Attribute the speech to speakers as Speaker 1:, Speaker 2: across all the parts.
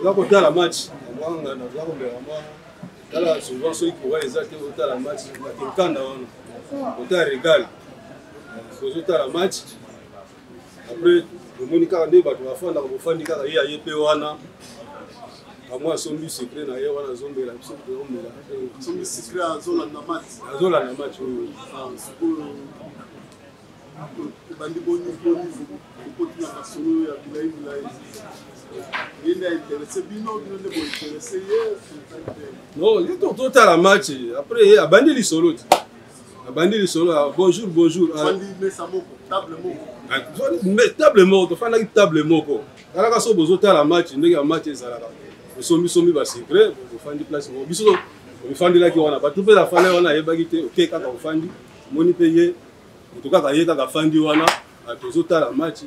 Speaker 1: Là, côté la match, là, souvent, ceux qui voient les actes côté la match, côté régal. Côté la match, après, le Monica Ndé, va faire la fandi car il y a yépé wana. À moi, son but secret, na wana zombe la psy de homme là.
Speaker 2: Son but secret à Zola na match.
Speaker 1: Zola na match.
Speaker 2: Ah, c'est pour bandi boni pour continuer à solo ya bilaï. Il est intéressé, bino ne peut intéresser.
Speaker 1: Non, il est tout à la match. Après, a bandi li solo. A bandi li solo. Bonjour, bonjour.
Speaker 2: Bandi met sa moko, table moko.
Speaker 1: Mais table moko, fana ki table moko. Kala ka so bozo ta la match, ndenge ya match ezalaka. Sombi ba secret, bo fandi place mo. Biso bo fandi la ki wana ba tout pe la fana wana yebaki te, OK kaka bo fandi. Moni payer. En tout cas ka ye kaka fandi wana, a tozo ta la match.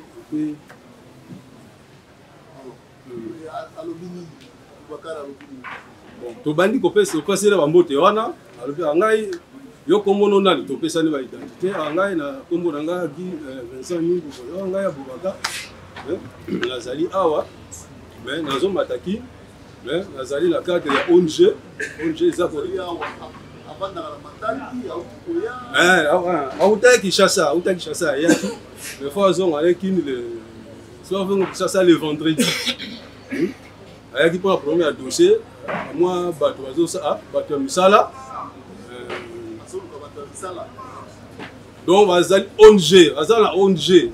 Speaker 1: Bon, to bandi ko pesa ko passer ba mbote wana, alobi ngai yo kombono na to pesa ni ba identité, ngai na kombo na ngai gi Vincent Mingu ko ngai ya Bubaka. Nazali awa, mais nazo mataki, mais nazali la carte ya ONG za ko
Speaker 2: avant dans la mataki ya
Speaker 1: Autaki Kinshasa yaki. Mais faut azon avec le soit venir Kinshasa le vendredi. Ayaki pour la première dossier, moi bato bazo ça bato misala. Donc bazali ONG, bazala ONG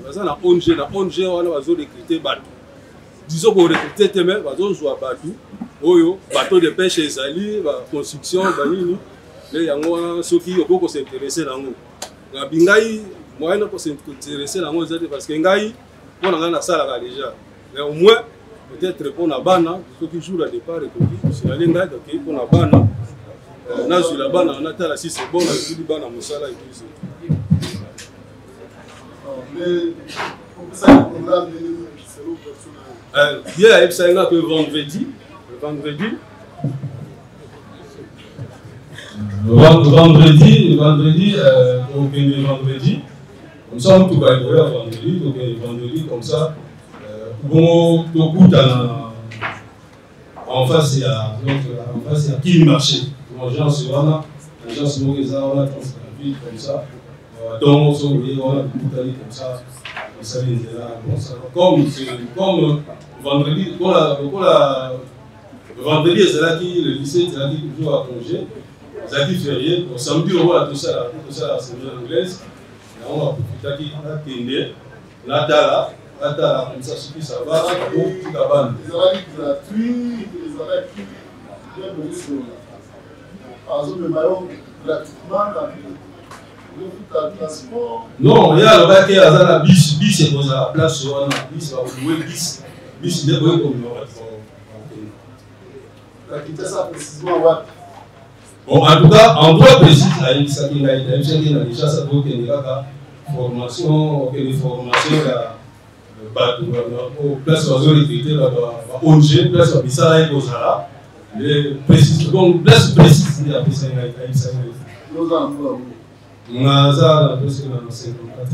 Speaker 1: wana bazo recruter bato. Disons qu'on recruter teme bazo zo bato oyo bateau de pêche ezali ba construction ba nini le yango wana soki okoko s'intéresser nango. Na bingai moyen ko s'intéresser nango zate parce que ngai on a na sala déjà. Mais au moins peut-être pour na bana soki jour à départ et c'est la linga donc pour na bana na sur la bana on attend la si c'est bon na sur la bana musala et tout ça.
Speaker 2: Mais ça programme c'est l'autre personnel.
Speaker 1: Hier il s'est que vendredi comme ça on peut aller vendredi donc vendredi comme ça bon donc en face il y a qui marché l'agence wana l'agence Moïsa wana transfert comme ça donc on voyait wana tout aller comme ça ça les là comme vendredi vendredi c'est là qui le lycée c'est là qui toujours à congé c'est là qui férié donc samedi on va tout ça la semaine anglaise on va profiter qui a kende natala comme ça ce qui ça va pour tout la bande
Speaker 2: les arabes gratuits les arabes qui bien bonjour par exemple le maillot gratuitement
Speaker 1: non, il y a le bac qui a la bis c'est pour la place on a bis va louer bis de boy comme
Speaker 2: la quitter ça précisément ouais.
Speaker 1: Bon, en tout cas, en droit précis, il y a déjà ça pour qu'il y ait formation, au place où on a recruté ONG, place où ça est aux Arabes, donc place précise, il y a plus
Speaker 2: nous avons
Speaker 1: on a ça, c'est 54.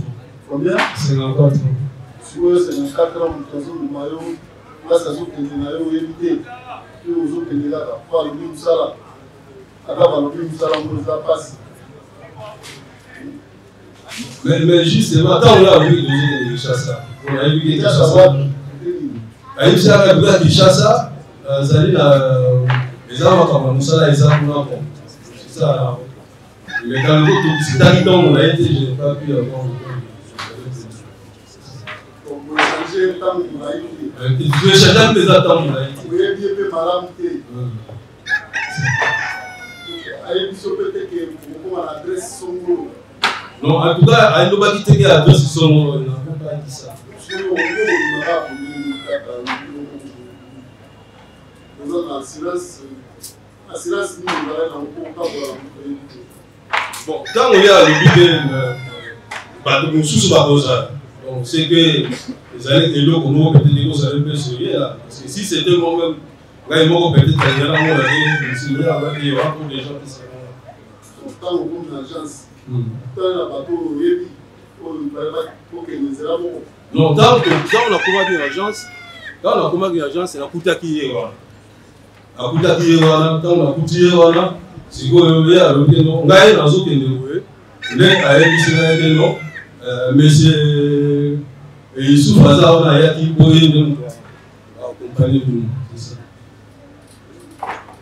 Speaker 2: Combien
Speaker 1: 54.
Speaker 2: Si vous avez 54 ans, vous avez le maillot, là, ça se fait le maillot évité. Puis vous avez le maillot, vous avez le maillot.
Speaker 1: Mais justement, quand on a vu le Kinshasa, on a vu que Kinshasa, Kinshasa, les armes comme Moussala, les armes c'est ça. Mais quand c'est un temps on a été, je n'ai pas pu avoir. Je vais changer mes attentes. Non, en tout cas, il n'y a pas dit que l'adresse son nom. Il n'a pas dit ça. Bon, quand on est à l'objet donc c'est que les années de l'eau, comment peut-être que vous allez peut là. Parce que si c'était moi-même, là, il m'a peut-être qu'il y a un moment il y aura des gens qui seront là.
Speaker 2: Tant qu'on compte l'agence, tant la bateau, il faut que les élèves.
Speaker 1: Non, tant on a commandé l'agence, Quand on a commencé l'agence, c'est la Kouta qui est là. La Kouta qui est là, quand on a Kouti là, c'est quoi le bien, le bien, on a dans aucun niveau. Mais à elle, non. Mais c'est. Et il souffre à ça, on a yaki pour y accompagner tout le monde. C'est ça.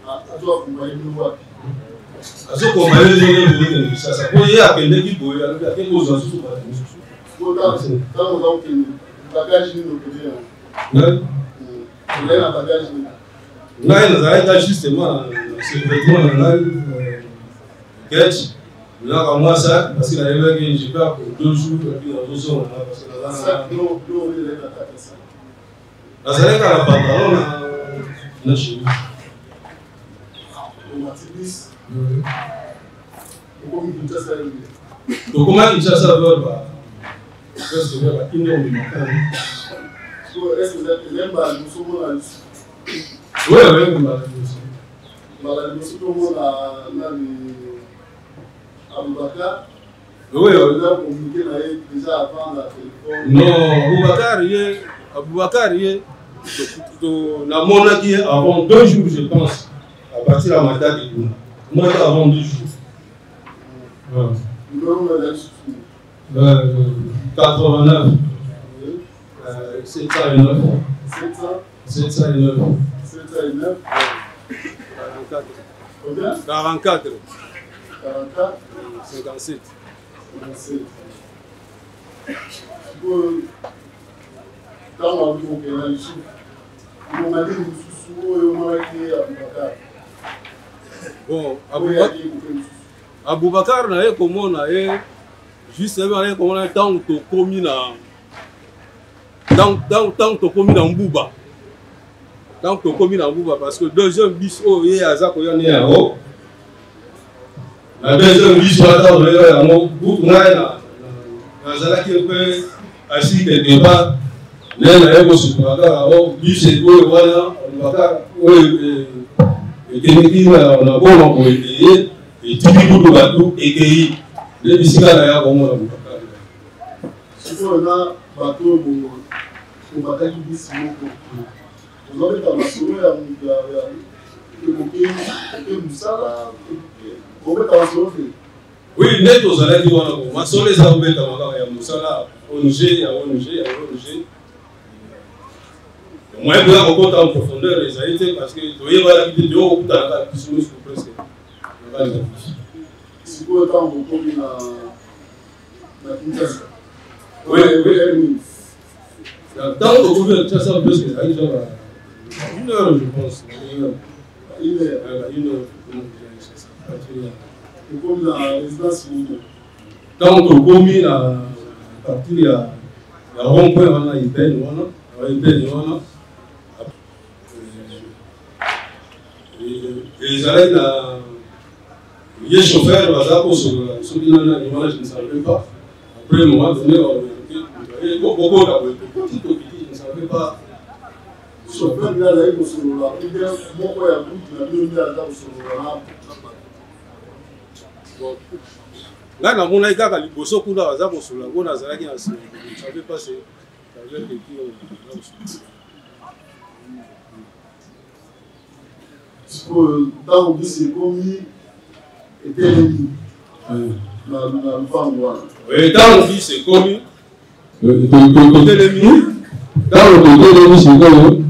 Speaker 2: À toi, accompagner tout le monde.
Speaker 1: À ce qu'on va aller dans le ça, ça peut y avoir quelqu'un qui peut y aller, quelqu'un qui peut y aller.
Speaker 2: Quand on a un bagage, nous avons
Speaker 1: là, justement, c'est vêtement dans la catch. Là, comme moi, ça, parce qu'il arrive que j'ai pas pour 2 jours, et puis dans 2 jours, parce que là, ça, c'est vrai qu'à la pantalon, on a chez nous. Donc, comment il cherche à voir, parce que c'est vrai qu'il y a un matin.
Speaker 2: Est-ce que vous êtes même à nous sommes là aussi?
Speaker 1: Oui, oui, oui,
Speaker 2: nous sommes là, Aboubakar.
Speaker 1: Oui,
Speaker 2: on a communiqué déjà avant la téléphone.
Speaker 1: Non, Aboubakar, la monnaie avant 2 jours, je pense, à partir de la matin de Gouna. Moi, avant 2 jours.
Speaker 2: Nous avons
Speaker 1: 89. 709. 709.
Speaker 2: 709.
Speaker 1: 44.
Speaker 2: Combien?
Speaker 1: 44.
Speaker 2: 44.
Speaker 1: 57.
Speaker 2: 57. Quand on a vu qu'on a eu sous, on a dit que nous sommes
Speaker 1: bon, Aboubakar na ye comment na ye justement na ye comment na tant to komi na tant to komi na Mbuba. Tant to komi na Mbuba parce que deuxième bis oh ye azako yo ne yango. La deuxième bis ata o yo yango butu na zala ki pe asi quelque part ne na ye ko supaka o bis e ko wana Aboubakar o et qui na bona ko eye et tibi butu batu ekei le bisika na ya bongo na Aboubakar.
Speaker 2: Siko na bato bo bakaki bisi moko. On va mettre la solo ya musala. On va mettre la solo.
Speaker 1: Oui, net aux alaki wana ko masole za obeta makaka ya musala ONG ya ONG. Moi je vais compter en profondeur les aïtés parce que tu vas la vidéo au bout de la question presque.
Speaker 2: Si vous êtes en train de Kinshasa.
Speaker 1: Oui. Dans le gouvernement de Kinshasa, parce que ça a déjà 1 heure, je pense.
Speaker 2: 1 heure.
Speaker 1: 1 heure.
Speaker 2: Et comme la résidence
Speaker 1: dans le gouvernement, à partir de la rond-point, on a une peine, les arrêts les chauffeurs, sur l'image, je ne savais pas. Après, un moment donné, beaucoup je ne savais pas.
Speaker 2: Chauffeur, il a l'air de se rouler. Il y a beaucoup de gens qui ont se rouler.
Speaker 1: Là, dans mon état, il y a beaucoup de gens qui ont se rouler. Je ne savais pas si ça avait été
Speaker 2: dans le c'est commis et télémis. La femme noire.
Speaker 1: Oui, dans le c'est commis.
Speaker 3: Télémis. Dans le télémis, c'est commis.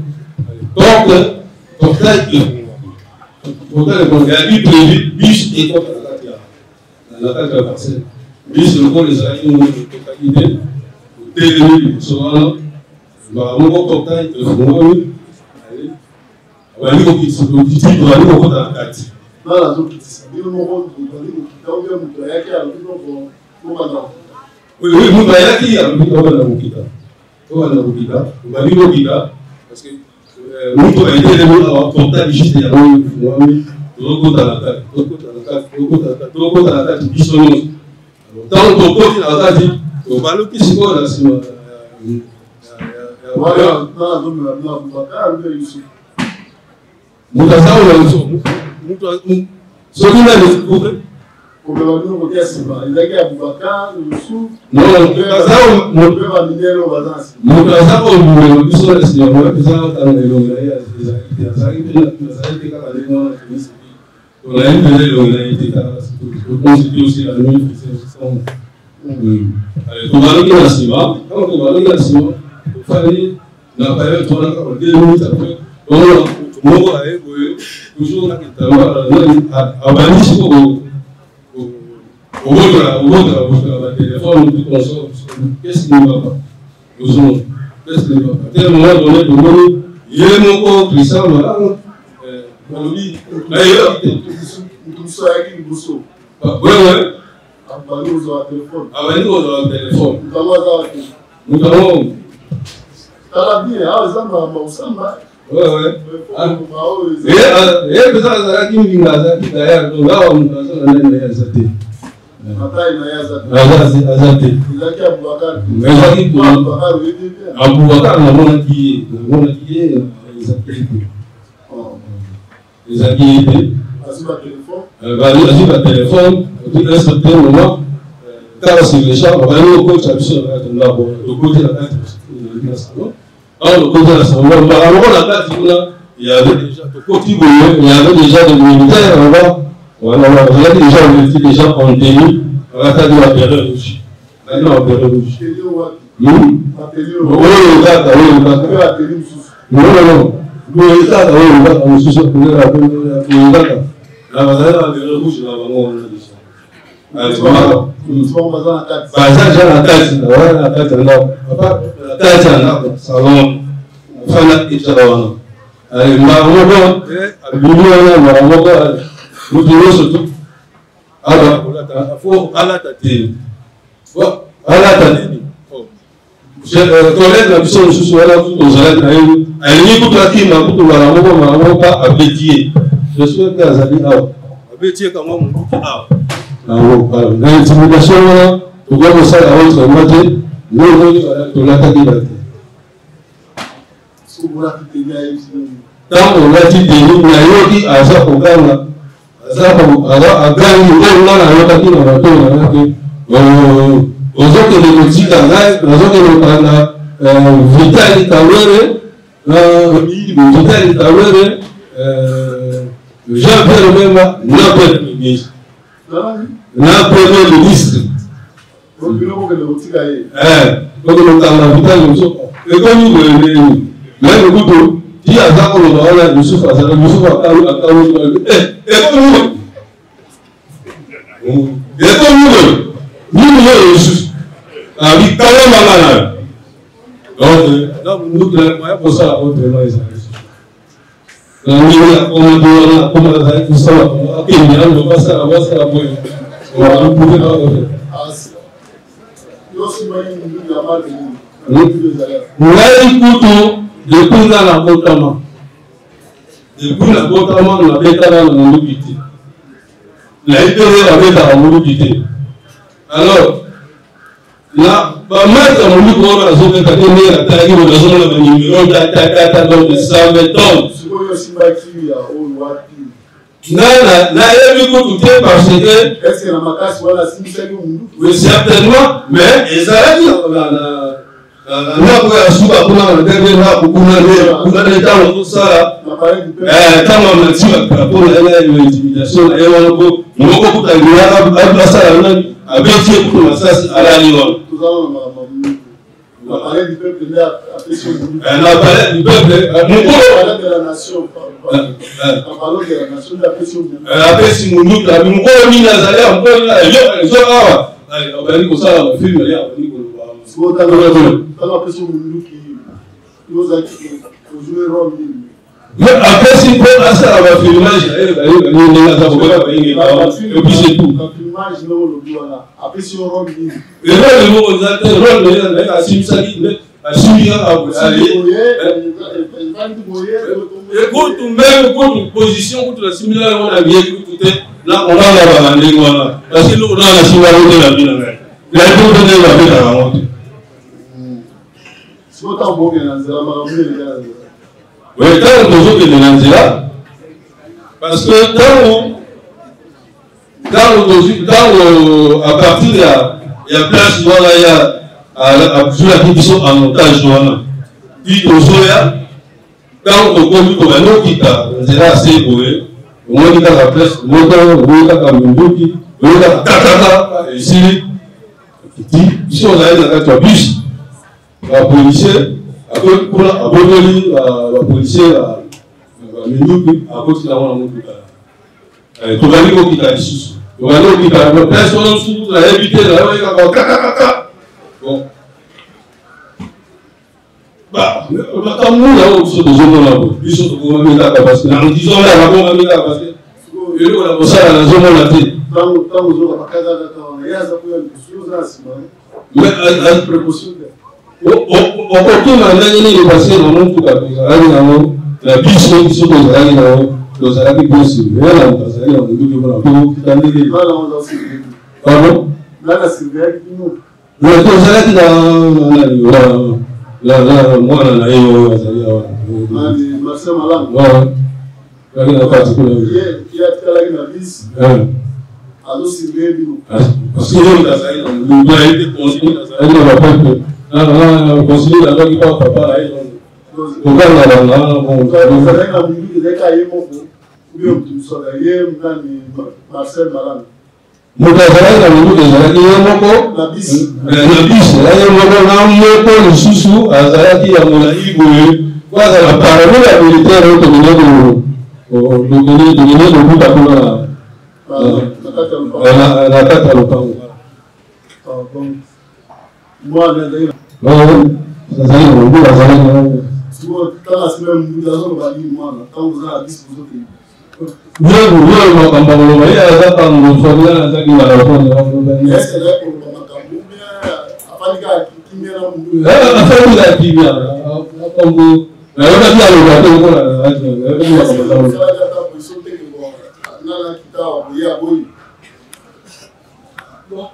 Speaker 3: Donc, il y a eu prévu, bus et contre la carte de la parcelle. Bus, le les amis ont totalité. Télémis, souvent, mon portail, il faut wali okiti wali okota kati
Speaker 2: na zo kitisa bino moko wali okita muto yake alikuwa kwa
Speaker 1: oui muto yake alikuwa na mukita wali okita parce que muto aidele mo portail juste ya mwami okota na kati biso no donc okoti na kati to baluki siko na sima
Speaker 2: wala na zo na Aboubakar ndio ici.
Speaker 1: Mutasawa soki na
Speaker 3: Qu'est-ce qui ne va pas? Qu'est-ce qui ne va pas? À un moment donné, il y a mon corps qui s'en va. Oui, oui. Téléphone. Nous avons. Ouais, ouais. Et ça, ça qui me dit d'ailleurs, nous avons une personne à l'année. Il y avait déjà des militaires là-bas. Voilà, vous avez déjà en tenue à la tête de la période rouge. Maintenant, la période rouge. Non, non. Nous devons surtout à la tête. À la tête. Je collègue la mission sous la toute aux arrêts. Elle n'y a pas qui m'a coupé la pas à bétier. Je souhaite que ça dit à bétier comme moi. L'intimidation, pour voir ça à votre moitié, nous devons l'attaquer. Tant on a dit des lignes, il y a eu à ça pour gagner. Qui a ça pour le voir là, Youssouf a ça, Youssouf a comme nous. Youssouf. Ah oui, quand même, donc, nous, pour ça, on vraiment les on depuis la botama. Depuis la botama, on a fait dans le monde quitté. La IPR avait dans le monde quitté. Alors, là, pas mal de monde qui ont raison de gagner la taille de la zone de numéro de 120 tonnes. Là, il y a tout parce que. Est-ce que la macasse voilà oui, certainement, mais ils arrêtent l'appareil du peuple est apprécié. L'appareil du peuple, de la nation. Parlons de la nation, l'appréciation. L'appréciation, nous, la mais après, si on peut passer à la filmage, après, si on rentre, et là, le mot, on a un rôle, à écoute, même contre une position, contre la similarité, on a bien écouté, là, on a la parce que nous, on a la similarité de la vie. Il a tout donné la vie dans la honte. Si on t'a bon, il y a un oui, quand on peut que les Nanzéla, parce que quand à partir de la place, il y a plusieurs qui sont en otage. Puis, quand on commet comme un autre qui est assez beau, on dit qu'à la place, on dit qu'à Mimbuki, on dit qu'à Tatata, ici, ils sont allés dans la bus, la policier, à Bodoli, la policier, à Mimbuki, à cause de la Mimbuki. Tu vas dire qu'il y a des sous. Tu vas dire qu'il y a des personnes sous, la évité, la bon. Bah, comme nous, là, on se besoin là, ils sont pour me mettre parce que en disant là, on va me mettre parce que il y a ça la zone là tête.
Speaker 2: Tant vous aurez pas casé d'accord, il y a ça pour une chose là,
Speaker 3: mais à précaution. Au côté là, il est passé dans mon tout cas, la biche qui sont dans là, dans la qui possible. Là, on passe là, on dit que voilà, pour qui t'en dit. Là, on va se dire. Pardon? Là, la Sylvie qui nous. Le conseil qui dans là, moi, on a eu Marcel Malang. Ouais. Il y a la bis. Alors, c'est bien. Parce que il a été conseillé. Elle ne va pas que. Conseiller la langue qui parle papa. On va là, on va faire des cahiers pour vous. Marcel Malang. Nous avons la bis, le sous-sous, à Zalaki, à Monaï, quoi, ça va parler la militaire au dominé de bout à la tête à l'OTAN. Moi, ça a été un peu la Zalaki. Quand la semaine, nous avons dit, moi, quand vous avez la bis, vous avez nous avons quand on va y aller à la on va y aller à la on est-ce que là pour le moment à pas qui vient là affaire de qui vient comme vous on a dit à l'autre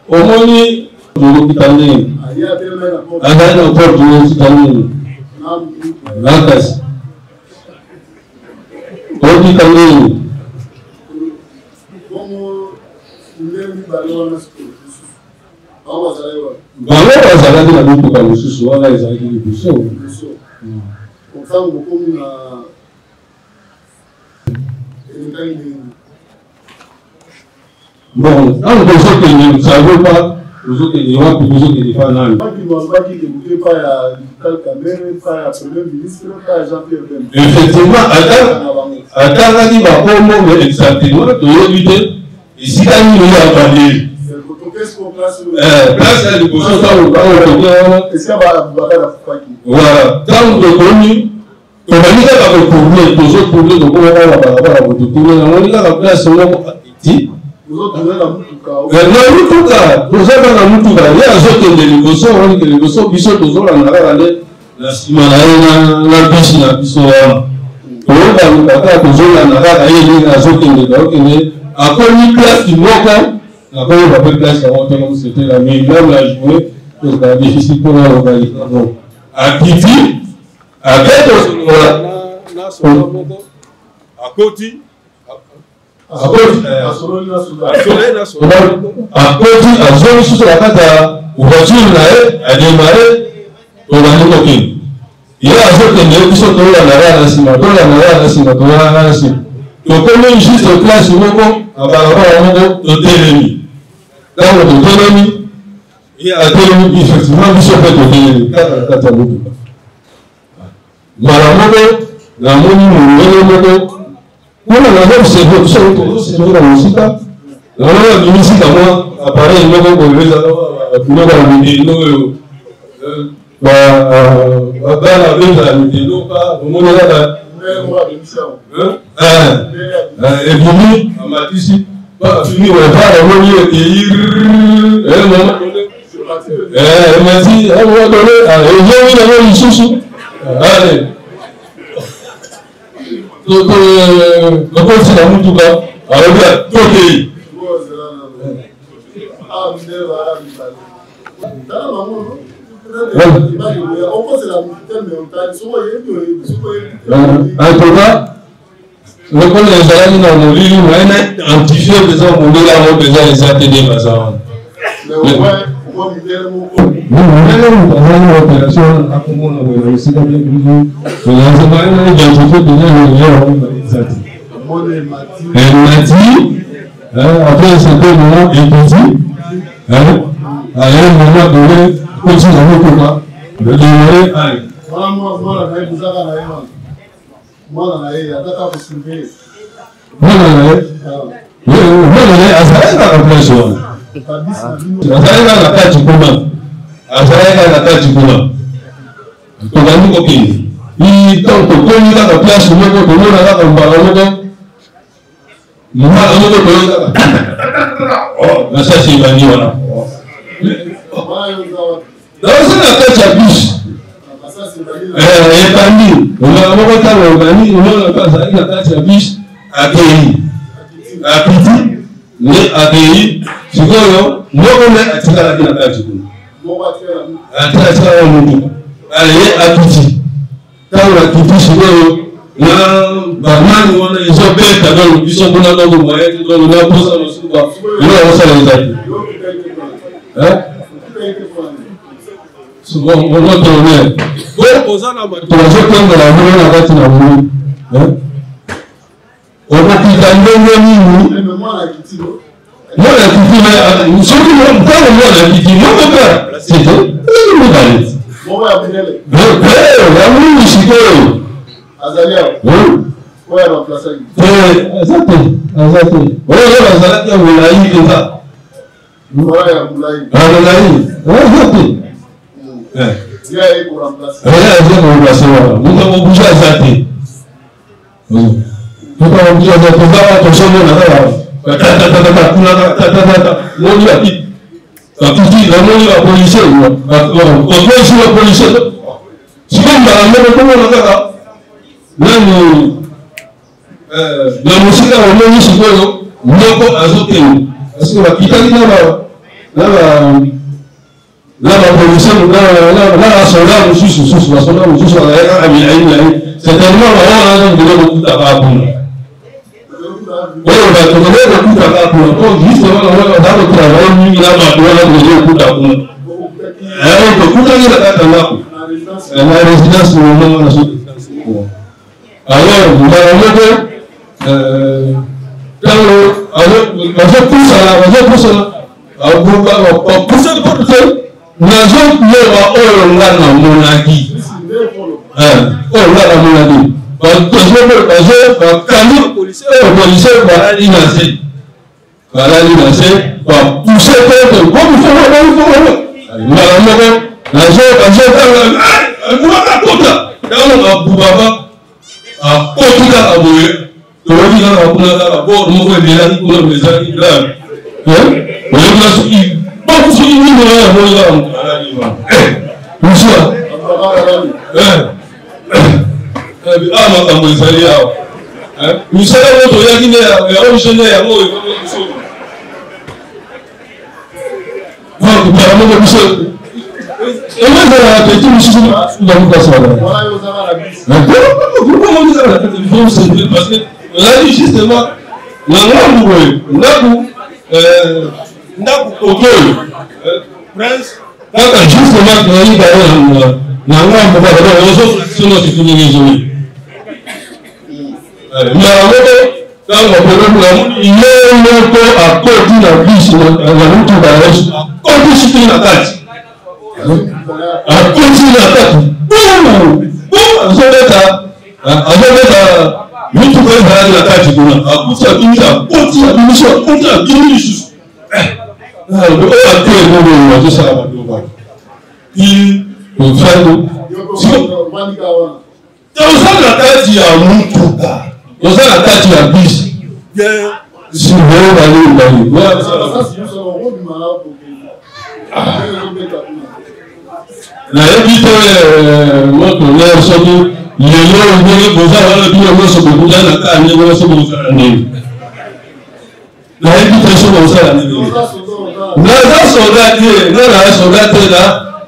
Speaker 3: au moins nous kitane ana encore du kitane nakas on kitane Balo bazalaki na mituka mosusu wana ezalaki liboso bon ntango tozokende savons pas tozokende wapi tozokende fa nani effectivement atangaki bakombo mais exactement toyebi te esika nini oyo avandeli place ya liboso voilà ntango tokomi tobandi kaka kotourne tozotourne tokoma kaka balabala kototourne namoni kaka place moko eti na mutuka tozaka na mutuka ye azokende liboso onike liboso biso tozolanda kaka nde na nsima na ye na bisi na biso wana toyobaluka kaka tozolanda kaka ye ndenge azokende kaokende akomi place moko akomi bape place yango te comme c'était la nuit même la journée tozala difficile mpona localité bon akiti aketosolola
Speaker 1: akoti
Speaker 3: azongi susu na kati ya voiture na ye ademare tobandi kokende ye azokende ye biso tolandaka na nsima tolandaka na nsima tolandaka na nsima tokomi juste place moko na balabala moko totelemi ntango totelemi ye atelemi effectivement biso mpe totelemi kaka na kati ya motuka mbala moko namoni mondele moko kuna naza observe biso tozosepeli na mosika namona bimisika mwa appareil moko koeza biloko ya midendo oyo bana benzala midendo pa omoni kaka ebimi amatisi fini wefara omoni ekeir emati amoadole ezomi nango lisusu ale tokosila mutuka alobia tokei en tout cas Le col des Zalani dans mon livre, il a identifié que ça, mon livre, on peut les atteindre. Mais ouais, on va vivre une opération à Congo, on a aussi la bien plus. Mais là, c'est pas une identifié déjà le lien, on va les atteindre. Elle m'a dit, après un certain moment, il dit, à un moment donné, continue à me comprendre. Le démarrer, allez.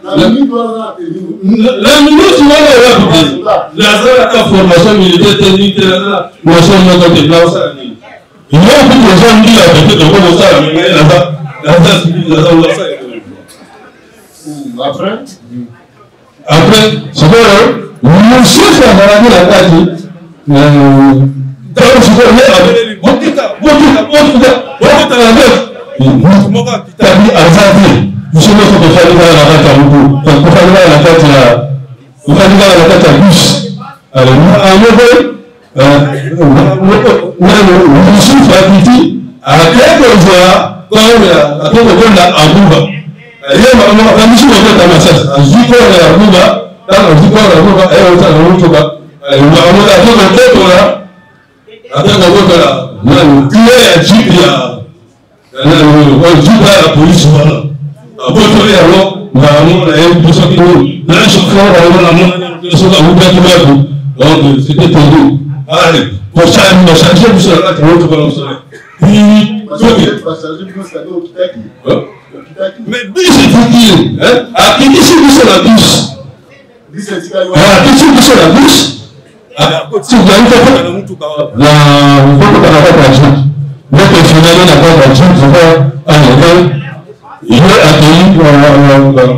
Speaker 3: La minute, la formation militaire technique, la formation militaire il y a beaucoup de gens qui ont fait de ça, après, c'est vrai, monsieur fait la carte. C'était tendu. Allez, pour ça, nous avons changé du sol. Mais bus, c'est tranquille. À qui dit c'est bus la bus? À qui c'est bus la bus? Si vous avez fait la notre final n'a pas de jeep, je vais à l'école. Il est accueilli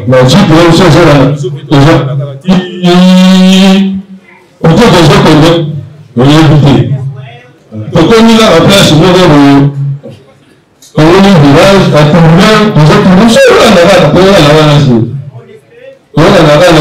Speaker 3: la jeep de on peut déjà connaître le éviter. Donc, on est là en place, on est au village, à tout le monde, on est tout le monde, on est là, on est la barrière,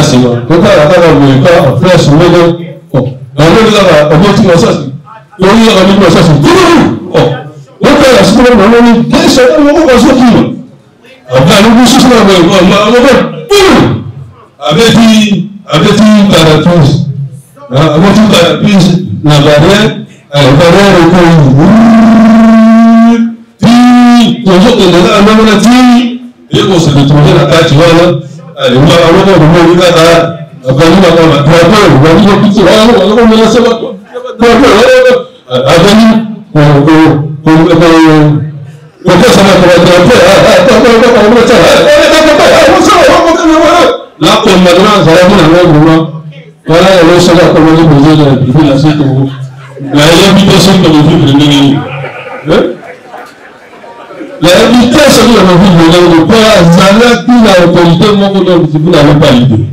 Speaker 3: toujours que là, on a dit, et qu'on se retrouve la carte, voilà, allez, on va avoir le mot de la voilà, le seul à comment vous avez la suite. L'invitation que vous venez. L'invitation que vous venez de pas Zala qui l'autorité, moi, vous n'avez pas l'idée.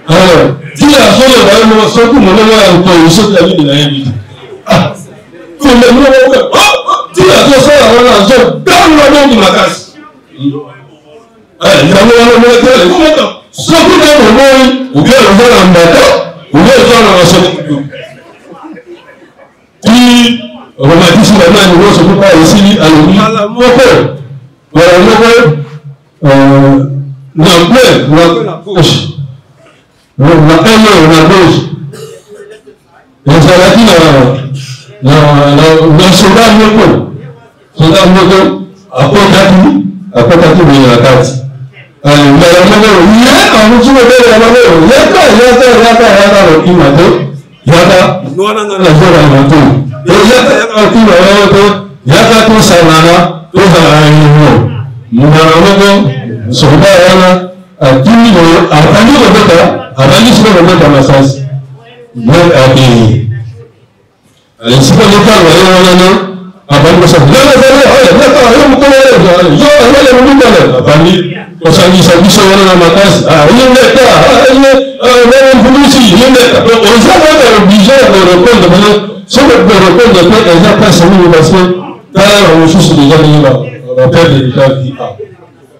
Speaker 3: Alors, si la chose est vraiment ce que mon nom a autorisé la vie de l'invité. Ah, comme le nom, si la chose est vraiment dans le nom de ma casse. Allez, il y a le nom ce que nous avons, ou bien le vol en bateau, ou bien le vol en recevant. Qui romantisme la main, nous ne sommes pas ici à la moto. Voilà, la gauche. La gauche. Les saladies, le soldat moto. Soldat moto, après Kati, il y a la carte.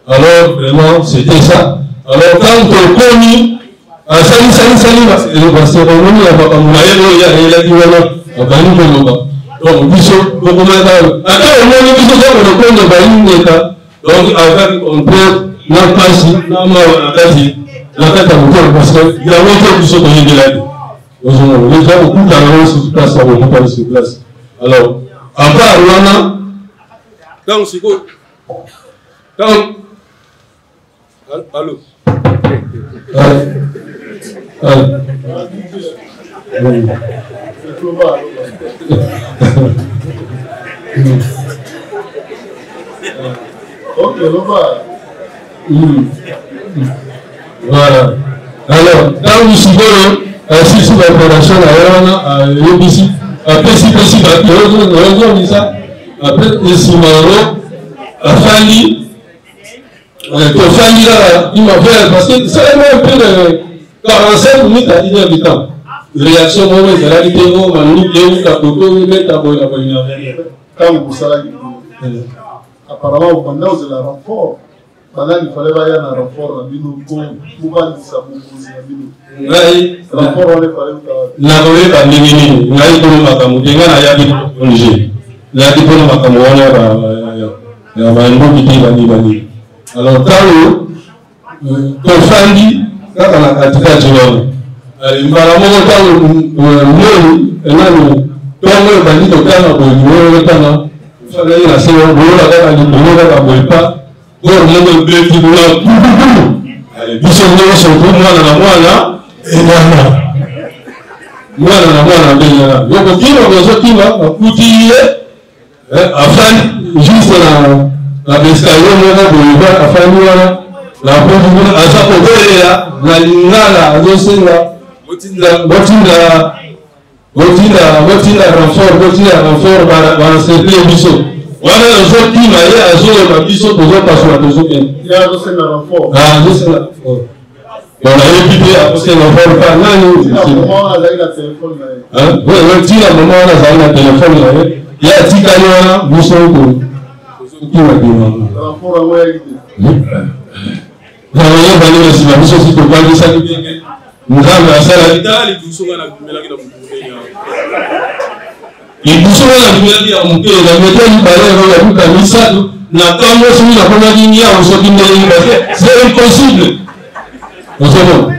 Speaker 3: Alors, vraiment, c'était ça. Alors, quand on connaît, salut, c'est revenu à ma donc, donc, avec on peut la passe, la tête à moteur, parce qu'il y a longtemps qui sont dans les délais. Les gens ont beaucoup d'avance sur place, on ne peut pas sur place. Alors, à part Rwanda, donc c'est quoi? Donc, allô?
Speaker 2: Ok,
Speaker 3: Voilà. Alors, dans le Sigoro, si c'est l'opération à l'OBC, après si possible, après le Simaro, à Fanny, là, il m'a fait, parce que ça a un peu de 45 minutes à 1 heure du temps. Réaction, moi, c'est la vidéo, ma nous, la photo, mais t'as beau la bonne.
Speaker 2: Quand vous savez, apparemment, pendant que la renfort, pendant qu'il fallait aller à un renfort, la bino, pour pouvoir dire ça, pour poser la bino.
Speaker 3: Oui,
Speaker 2: renfort, on est parlé.
Speaker 3: la volée par les mini, la vie pour le macamu, il y a des congés. La vie pour le macamu, il y a un mot qui dit Bani. Alors, quand Fandi, quand on a attaqué à Djibouti, il m'a ramené au monde, et là, tout le monde a dit que le temps, il fallait la séance, il ne pas. Pour le monde bleu qui voulait allez, puis son nom sont pour moi dans la moine et moi dans la moine donc qui va besoin qui va coutiller afin juste la bescaillon moi pour voir afin nous la pour à ça pour la lingala azosenga botinda renfort dans cette émission. Voilà le jour qui m'a dit à jour ma biso pour passer à deux
Speaker 2: il y a un renfort.
Speaker 3: Ah, c'est là. On a évité à passer l'enfort par là.
Speaker 2: Comment on a eu la téléphone là?
Speaker 3: Hein? Oui, oui, la maman a eu la téléphone là. Il y a Tikano, nous sommes qui m'a dit non.
Speaker 2: Le renfort a oublié.
Speaker 3: Nous avons valé aussi la mission si tu vas dire ça. Nous avons la salle.
Speaker 1: Les douceurs à la mélange de
Speaker 3: les douceurs à la mélange de mon père, la méthode du balai, la boucle à Missad, la caméra sur la première ligne, on se dit c'est impossible. On se voit.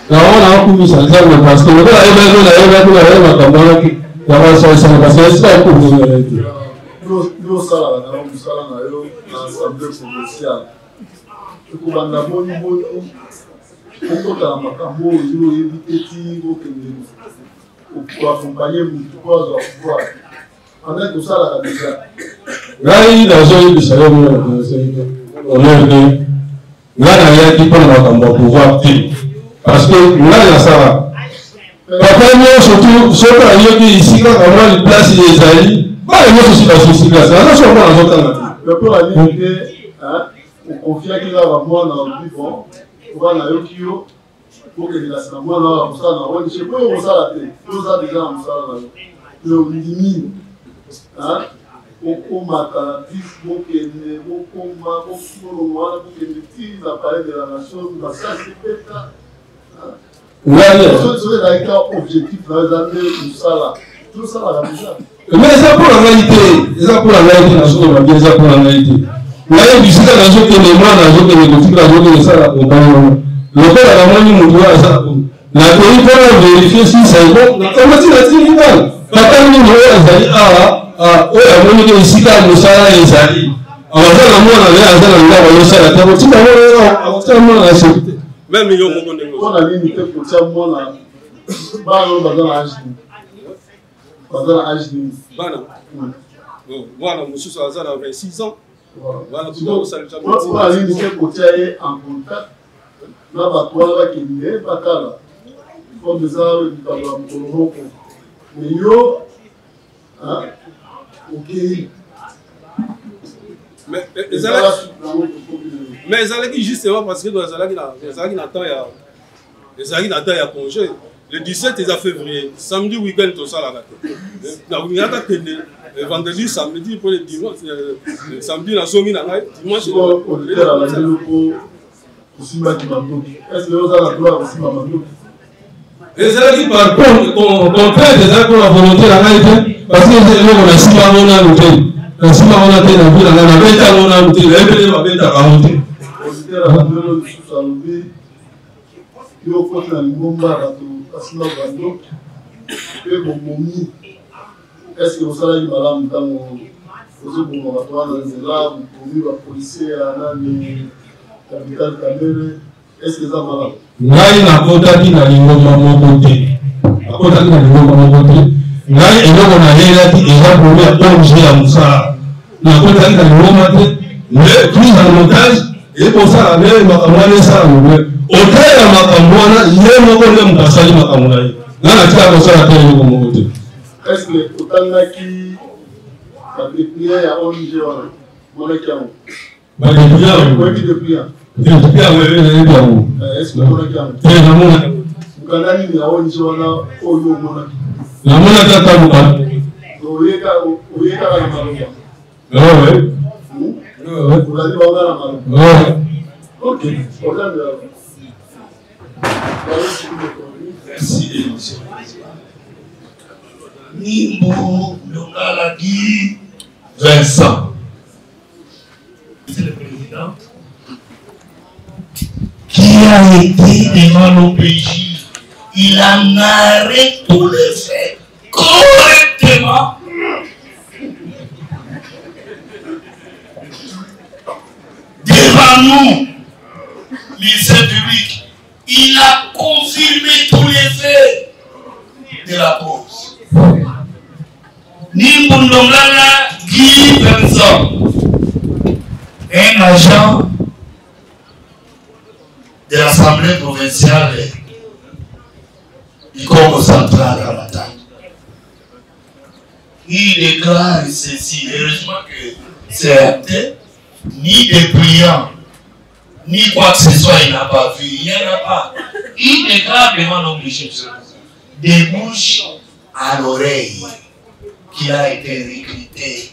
Speaker 3: Là, on a un coup de ça, parce que le
Speaker 2: pour accompagner pouvoir pendant tout ça la déjà
Speaker 3: là il a joué du salaire on est venu là il y a qui prend pouvoir parce que là il y a ça papa nous surtout à Yogi ici quand on a place les alliés pas les autres aussi dans ce place là ça pas dans autre
Speaker 2: le pour la limiter hein on confie qu'il va avoir dans le plus bon pour la Yokio pour que les assemblées là ça on ne sait pas où ça la tête tout ça déjà on ça là le limite hein au matin pour que les pour que les petits appareils de la nation ça c'est peut-être c'est un objectif là tout ça là déjà
Speaker 3: mais ça pour la réalité ça pour la réalité nationale bien ça pour la réalité là il y a des nations qui ne moi dans que les petits là je ça la compagnie le père a vraiment nous doit ça la pays pour vérifier si c'est bon comment tu l'as dit là papa nous doit oh la monnaie que ici là nous ça là les alliés on va faire la monnaie avec ça là on va ça là tu vas voir on va ça
Speaker 1: même yo
Speaker 2: on a limité pour ça moi là ba no ba dans âge
Speaker 1: bana voilà monsieur ça a 26 ans voilà
Speaker 2: on a limité pour ça en contact là ba toi là qui n'est pas là comme ça le parlement mais yo hein OK
Speaker 1: mais ça là qui justement parce que dans ça là qui n'attend ya congé le 17 février samedi week-end tout ça là le vendredi samedi pour le dimanche samedi la songi na dimanche
Speaker 2: est-ce que vous avez la gloire aussi maman
Speaker 3: et c'est là qui par contre qu'on fait des accords à volonté la réalité parce que on a si mal on a noté si mal on a été dans la bête on a noté les va bête à monter
Speaker 2: auditeur à nous sous yo côté na ngomba bato asina bando et bomomi est-ce que vous savez madame tango vous bon bato na zela bomomi ba policier na ni capital Kamere est-ce que ça malade
Speaker 3: ngai na kota ki na lingoma moko te akota ki na lingoma moko te ngai eloko na hela ti eza pour objet ya musala na kota ki na lingoma te mais prise en otage Et pour ça, la même makamwana ça nous. Au-delà de makamwana, il y a un peu de mtasali makamwana. Là, la tia pour ça la télé comme côté.
Speaker 2: Est-ce que autant qui ça depuis à ONG on est calme.
Speaker 3: Bah depuis là.
Speaker 2: Oui depuis là.
Speaker 3: Depuis là, oui bien.
Speaker 2: Est-ce que on est calme?
Speaker 3: C'est la mona.
Speaker 2: Ukanda ni ya ONG wana oyo mona.
Speaker 3: La mona tata muka.
Speaker 2: Oyeka la malonga.
Speaker 3: Ouais.
Speaker 2: Vous allez voir la malonga.
Speaker 3: Ouais.
Speaker 2: Ok. Autant de
Speaker 4: merci. Nimbo Longalagi Vincent. C'est le président qui a été devant l'OPJ. Il a narré tous les faits correctement. Devant nous, lycée public, il a confirmé tous les faits de la cause. Nimbundongala Guy Vincent, un agent de l'Assemblée provinciale du Congo central à Matane. Il déclare ceci, heureusement que c'est acté, ni des priants, ni quoi que ce soit, il n'a pas vu, il n'y en a pas. Il déclare devant l'obligé des bouches à l'oreille qu'il a été recruté.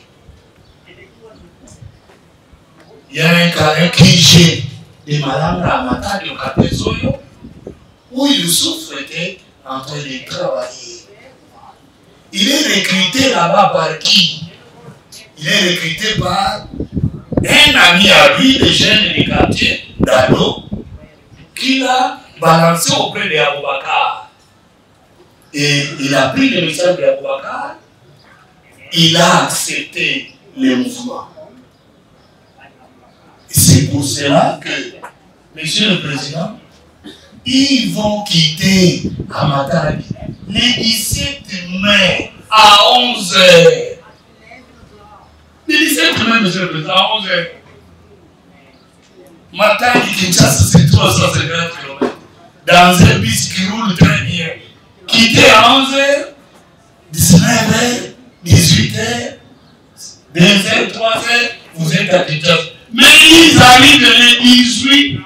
Speaker 4: Il y a un cliché de Madame Ramata de Kapesoyo où Youssouf était en train de travailler. Il est recruté là-bas par qui? Il est recruté par un ami à lui, des jeunes du quartier, Dano, qui l'a balancé auprès de Aboubakar. Et il a pris le message de Aboubakar, il a accepté les mouvements. C'est pour cela que, Monsieur le Président, ils vont quitter Amatari le 17 mai à 11h. Le 17 mai, Monsieur le Président, à 11h. Matari Kinshasa, c'est 350 km. Dans un bus qui roule très bien. Quitter à 11h, 19h, 18h, 2h, 3h, vous êtes à Kinshasa. Mais ils arrivent le 18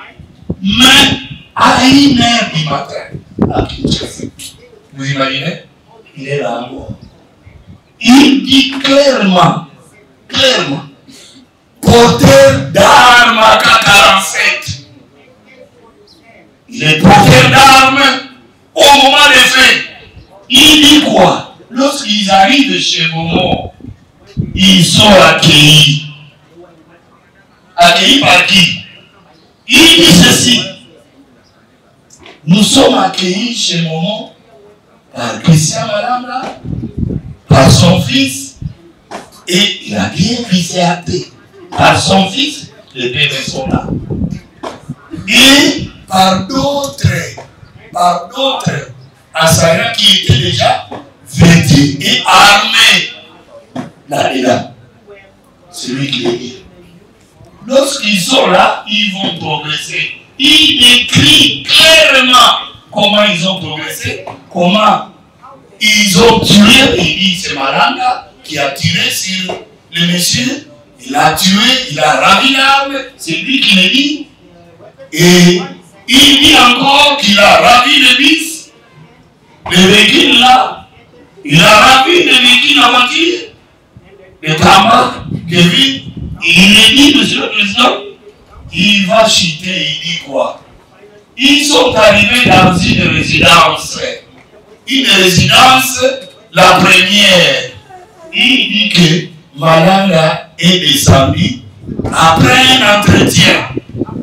Speaker 4: mai à 1h du matin à Kinshasa. Vous imaginez? Il est là encore. Il dit clairement, porteur d'armes à K47. Il est porteur d'armes au moment des faits. Il dit quoi? Lorsqu'ils arrivent chez Momo, ils sont accueillis. Accueillis par qui? Il dit ceci. Nous sommes accueillis chez Momo par Christian Malamba, par son fils, et il a bien visé à paix. Par son fils, les bébés sont là. Et par d'autres assaillants qui étaient déjà vêtus et armés. Là et là. C'est lui qui est dit. Lorsqu'ils sont là, ils vont progresser. Il décrit clairement comment ils ont progressé, comment ils ont tué. Il dit c'est Malanga qui a tiré sur le monsieur. Il a tué, il a ravi l'arme. C'est lui qui le dit. Et il dit encore qu'il a ravi le bis, le véhicule là. Il a ravi le véhicule en voiture. Le Tamba, Kevin. Il est dit, Monsieur le Président, il va chuter, il dit quoi? Ils sont arrivés dans une résidence. Une résidence, la première. Il dit que Malanga est descendu. Après un entretien,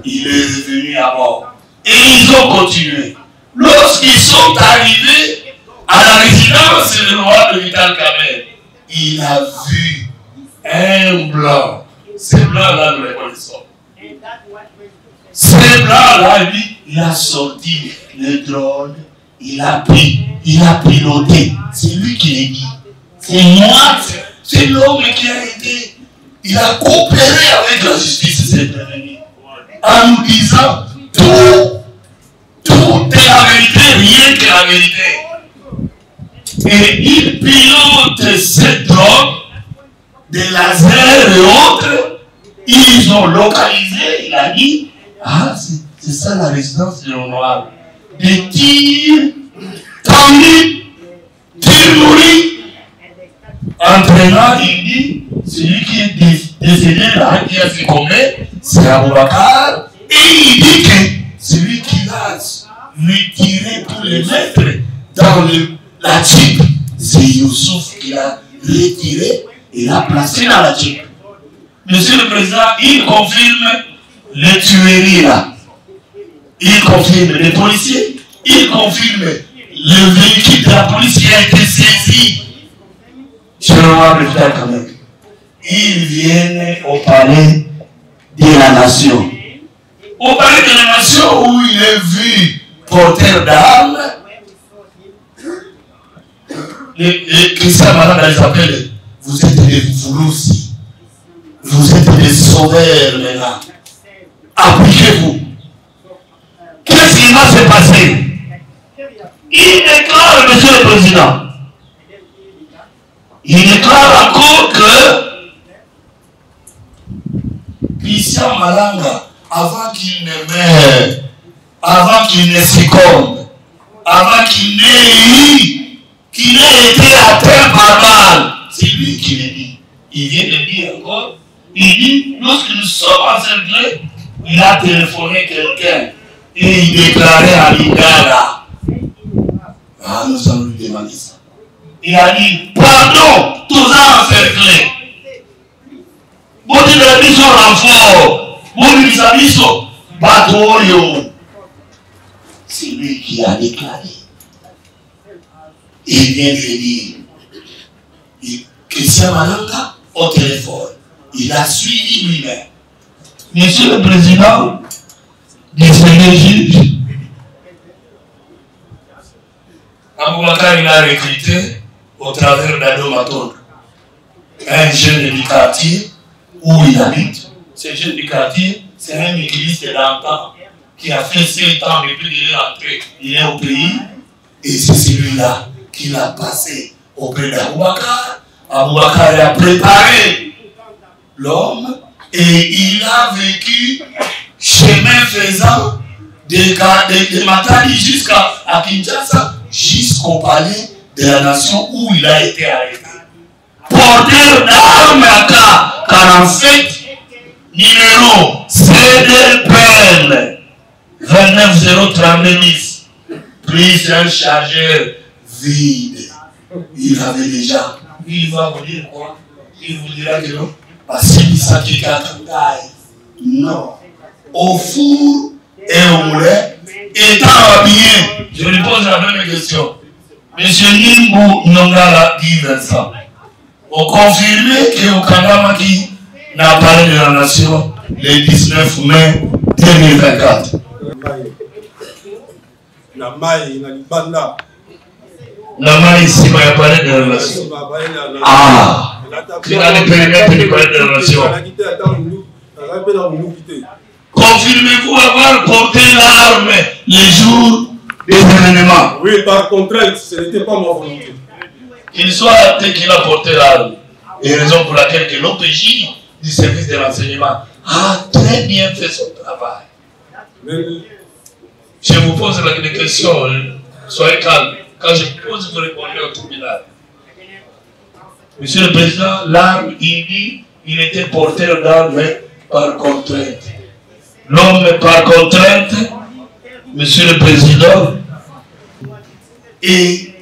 Speaker 4: il est revenu à bord. Et ils ont continué. Lorsqu'ils sont arrivés à la résidence du roi de Vital Kamerhe, il a vu un blanc. Ces blancs-là, nous les connaissons. Ces blancs-là, lui, il a sorti le drone, il a piloté. C'est lui qui l'a dit. C'est moi, c'est l'homme qui a été. Il a coopéré avec la justice, c'est prévenu. En disant tout est la vérité, rien que la vérité. Et il pilote cette drogue, des lasers et autres. Ils ont localisé, il a dit, ah, c'est ça la résidence de l'honorable. Des tirs tendus, tirs nourris, entraînant, il dit, celui qui est décédé là, qui a succombé, c'est Aboubakar. Et il dit que celui qui a retiré pour les mettre dans la Jeep, c'est Youssouf qui l'a retiré et l'a placé dans la Jeep. Monsieur le Président, il confirme les tueries là. Il confirme les policiers. Il confirme le véhicule de la police qui a été saisi. Je vais voir le frère quand même. Ils viennent au palais de la nation. Au palais de la nation où il est vu porteur d'armes. Les chrétiens malades les appellent. Vous êtes des fouloussi. Vous êtes des sauveurs maintenant. Appliquez-vous. Qu'est-ce qui va se passer? Il déclare, Monsieur le Président, il déclare encore que Christian Malanga, avant qu'il ne meure, avant qu'il ne succombe, avant qu'il n'ait été atteint par mal, c'est lui qui le dit. Il vient de dire encore, il dit, lorsque nous sommes encerclés, il a téléphoné quelqu'un et il déclarait à Lingala. Ah, nous allons lui demander ça. Il a dit, pardon, tous encerclés. Bon, il a dit son renfort. Bon, il a dit son bateau. C'est lui qui a déclaré. Il vient de dire, Christian Malanga, au téléphone, il a suivi lui-même. Monsieur le Président, distingué juge, Aboubakar, il a recruté au travers d'Ado Maton un jeune du quartier où il habite. Ce jeune du quartier, c'est un église de l'antan qui a fait 7 ans depuis qu'il est rentré. Il est au pays et c'est celui-là qui l'a passé auprès d'Aboubakar. Aboubakar a préparé l'homme et il a vécu chemin faisant de Matadi jusqu'à Kinshasa, jusqu'au palais de la nation où il a été arrêté. Porteur d'armes AK 47, numéro CDPN 29010, prise un chargeur vide. Il avait déjà. Il va vous dire quoi? Il vous dira que non. Parce qu'il s'agit d'un travail. Non. Au four et au moulin, étant habillé, je lui pose la même question. Monsieur Nimbu Nongala dit Vincent, on confirme qu'au Kanamaki n'a parlé de la nation le 19 mai 2024.
Speaker 1: La maille, la libanda.
Speaker 4: La maille ici, il a parlé de la nation. Ah, il a le périmètre de parler de la nation. Confirmez-vous avoir porté l'arme les jours des événements?
Speaker 1: Oui, par contrainte, ce n'était pas ma volonté.
Speaker 4: Qu'il soit acté qu'il a porté l'arme. Et raison pour laquelle que l'OPJ du service de renseignement a très bien fait son travail. Je vous pose la question, soyez calme. Quand je pose, vous répondez au tribunal. Monsieur le Président, l'arme, il dit, il était porteur d'armes par contrainte. L'homme par contrainte, Monsieur le Président, et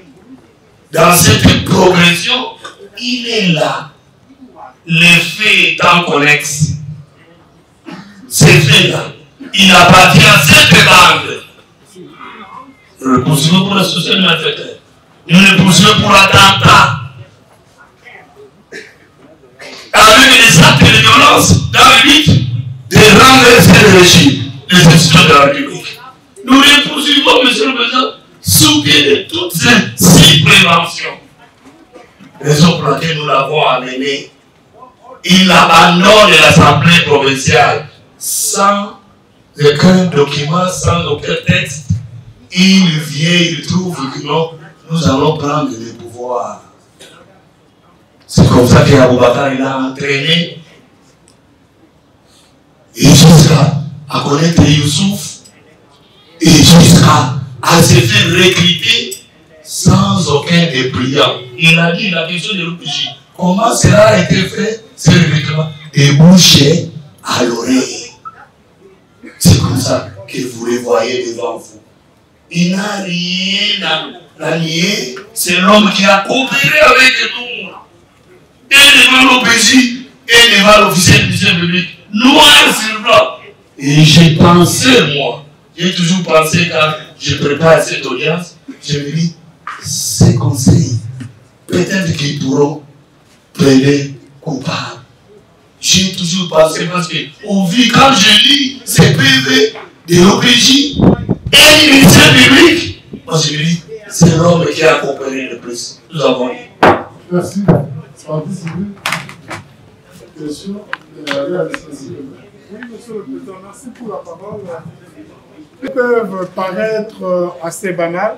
Speaker 4: dans cette progression, il est là. Les faits étant connexes. Ces faits-là, il appartient à cette bande. Nous le poursuivons pour l'association de malfaiteurs. Nous le poursuivons pour l'attentat. Avec des actes de violence dans le but de renverser le régime des institutions de la République. Nous les poursuivons, Monsieur le Président, sous pied de toutes ces préventions. Raison pour laquelle nous l'avons amené. Il abandonne l'Assemblée provinciale sans qu'un document sans aucun texte, il vient, il trouve que non, nous allons prendre le pouvoir. C'est comme ça qu'Aboubacar il a entraîné et jusqu'à connaître Youssouf et jusqu'à se faire recruter sans aucun dépliant. Il a dit la question de l'OPJ. Comment cela a été fait, ce recrutement? Et bouché à l'oreille. C'est comme ça que vous les voyez devant vous. Il n'a rien à nier. C'est l'homme qui a coopéré avec nous. Et devant l'OPJ, et devant l'officier du ministère public, noir sur blanc. Et j'ai pensé, moi, j'ai toujours pensé quand je prépare cette audience, je me dis, ces conseils, peut-être qu'ils pourront plaider coupable. J'ai toujours pensé parce que, au vu, quand je lis ces PV de l'OPJ et du ministère public, moi je me dis, c'est l'homme qui a coopéré le plus. Nous avons eu.
Speaker 2: Merci. Question.
Speaker 5: Oui, monsieur le Président, merci pour la parole. Ils peuvent paraître assez banales,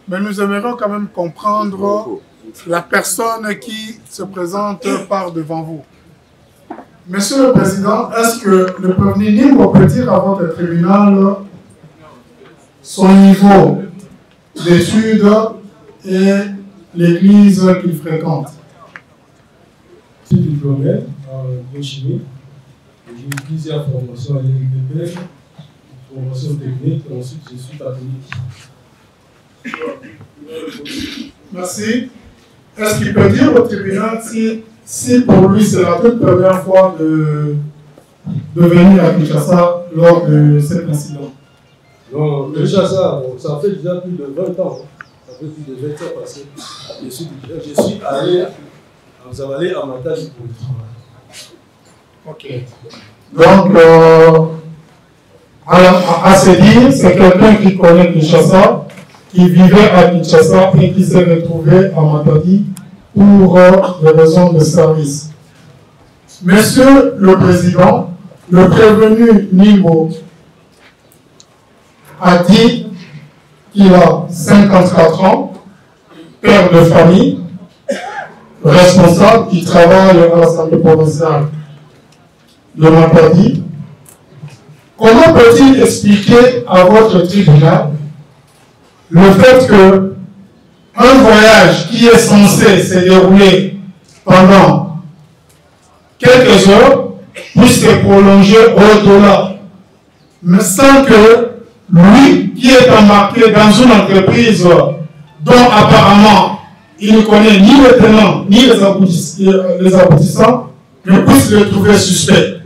Speaker 5: mais nous aimerions quand même comprendre la personne qui se présente par devant vous.
Speaker 2: Monsieur le Président, est-ce que le prévenu Nimbo peut dire à votre tribunal son niveau d'études et l'église qu'il fréquente?
Speaker 3: Je suis diplômé en biochimie. J'ai eu plusieurs formations à l'INPP, formation technique, et ensuite je suis catholique.
Speaker 2: Merci. Est-ce qu'il peut dire au tribunal si pour lui c'est la toute première fois de venir à Kinshasa lors de cet incident?
Speaker 3: Non, Kinshasa, ça fait déjà plus de 20 ans. Ça fait plus de 20 ans parce que je suis allé à Zavalé à Matadi pour le travail.
Speaker 2: Ok. Donc, à se dire, c'est quelqu'un qui connaît Kinshasa, qui vivait à Kinshasa et qui s'est retrouvé à Matadi pour des raisons de service. Monsieur le Président, le prévenu Nimbo a dit qu'il a 54 ans, père de famille, responsable, qui travaille à l'Assemblée provinciale de Matadi. Comment peut-il expliquer à votre tribunal le fait que un voyage qui est censé se dérouler pendant quelques heures puisse se prolonger au-delà, mais sans que lui, qui est embarqué dans une entreprise dont apparemment il ne connaît ni les tenants ni les aboutissants, ne puisse le trouver suspect?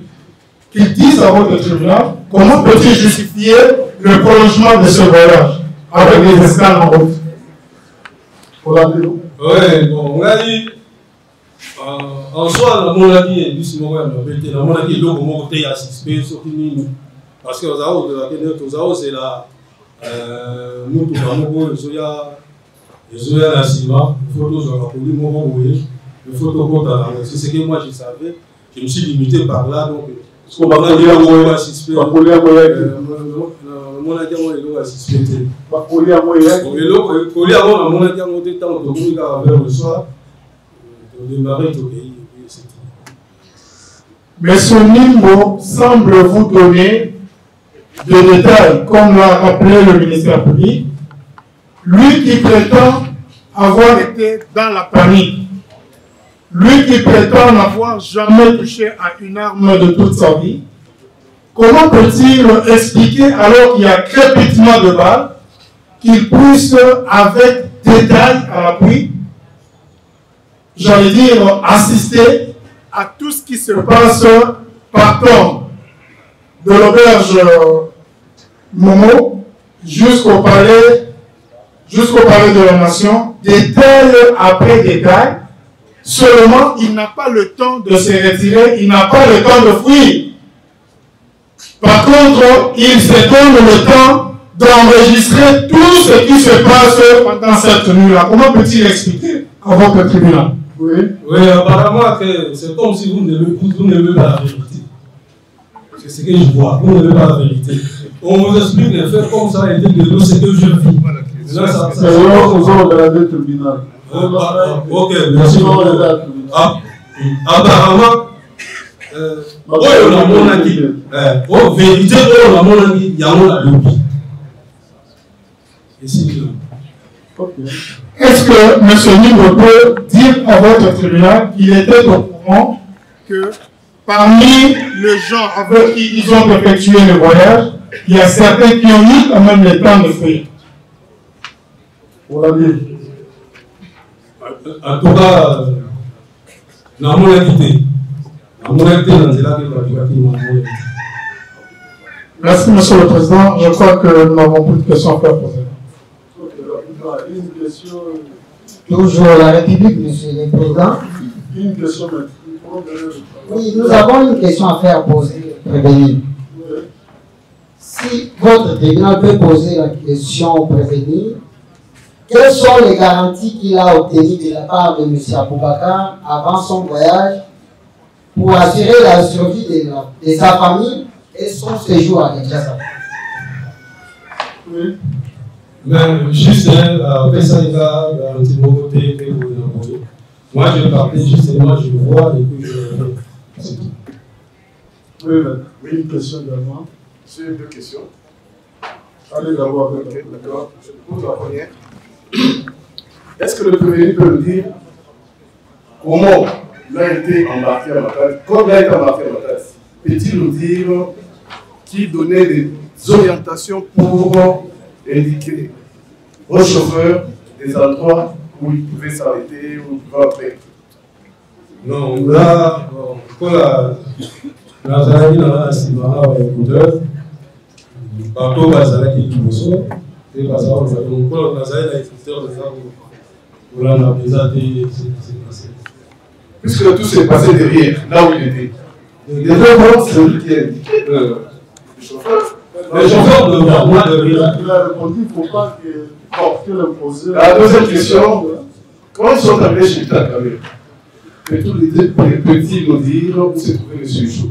Speaker 2: Qu'ils disent à votre tribunal comment peut-il justifier le prolongement de ce voyage avec des escales en route?
Speaker 3: Oui, bon, on a dit, en soi, on a dit, parce que c'est la nous, c'est ce que moi je savais, je me suis limité par là, donc ce qu'on va dire, on assisté.
Speaker 2: Mais ce Nimbo semble vous donner des détails, comme l'a rappelé le ministère public, lui qui prétend avoir été dans la panique, lui qui prétend n'avoir jamais touché à une arme de toute sa vie. Comment peut-il expliquer, alors qu'il y a crépitement de balles, qu'il puisse, avec détail à l'appui, j'allais dire, assister à tout ce qui se passe partant de l'auberge Momo jusqu'au palais de la Nation, détail après détail. Seulement, il n'a pas le temps de se retirer, il n'a pas le temps de fuir. Par contre, il se donne le temps d'enregistrer tout ce qui se passe pendant cette nuit-là. Comment peut-il expliquer à votre tribunal?
Speaker 3: Oui, apparemment, c'est comme si vous n'aimez pas la vérité. c'est ce que je vois. Vous n'avez pas la vérité. On vous explique les faits comme ça et de nous, c'est que je vis. Là, ça.
Speaker 2: C'est le tribunal.
Speaker 3: Ok, merci. Apparemment, on a mon avis. Oh, vérité, on a mon avis. Il y a mon avis.
Speaker 5: Est-ce que M. Libre peut dire à votre tribunal qu'il était au courant que parmi les gens avec qui ils ont effectué le voyage, il y a certains qui ont eu quand même le temps de fuir?
Speaker 2: On l'a dit.
Speaker 3: En tout cas, dans mon activité,
Speaker 5: merci, Monsieur le Président. Je crois que nous n'avons plus de questions à faire poser.
Speaker 2: Une question.
Speaker 6: Toujours la République, Monsieur le Président.
Speaker 2: Une question.
Speaker 6: Oui, nous avons une question à faire poser, prévenir. Si votre tribunal peut poser la question au prévenir, quelles sont les garanties qu'il a obtenues de la part de M. Aboubakar avant son voyage pour assurer la survie de sa famille et son séjour à Kinshasa?
Speaker 2: Oui.
Speaker 3: Mais juste après ça, il a garanti de mon côté que vous l'envoyez. Moi, je partais justement, je le vois et puis je. C'est tout.
Speaker 2: Oui, une question également.
Speaker 7: J'ai deux questions.
Speaker 2: Allez d'abord.
Speaker 7: Okay, d'accord. Je pose la première. Est-ce que le prévenu peut me dire comment il a été embarqué à Matadi? Quand il a été embarqué à Matadi, peut-il nous dire qui donnait des orientations pour indiquer aux chauffeurs des endroits où ils pouvaient s'arrêter, où ils pouvaient après?
Speaker 3: Non, là, pour la Zalaki, la Simara, l'écouteur, partout, la Zalaki qui me sort, et la Zalaki, l'écouteur, pour la présenté, c'est passé.
Speaker 7: Puisque tout s'est passé derrière, là où il était. Les deux mondes, c'est lui qui a indiqué le chauffeur.
Speaker 3: Le chauffeur de
Speaker 2: il a répondu, il ne faut pas que l'imposer.
Speaker 7: La deuxième question, quand ils sont arrivés chez Takame, peut-on nous dire où se trouvait M. Youssouf?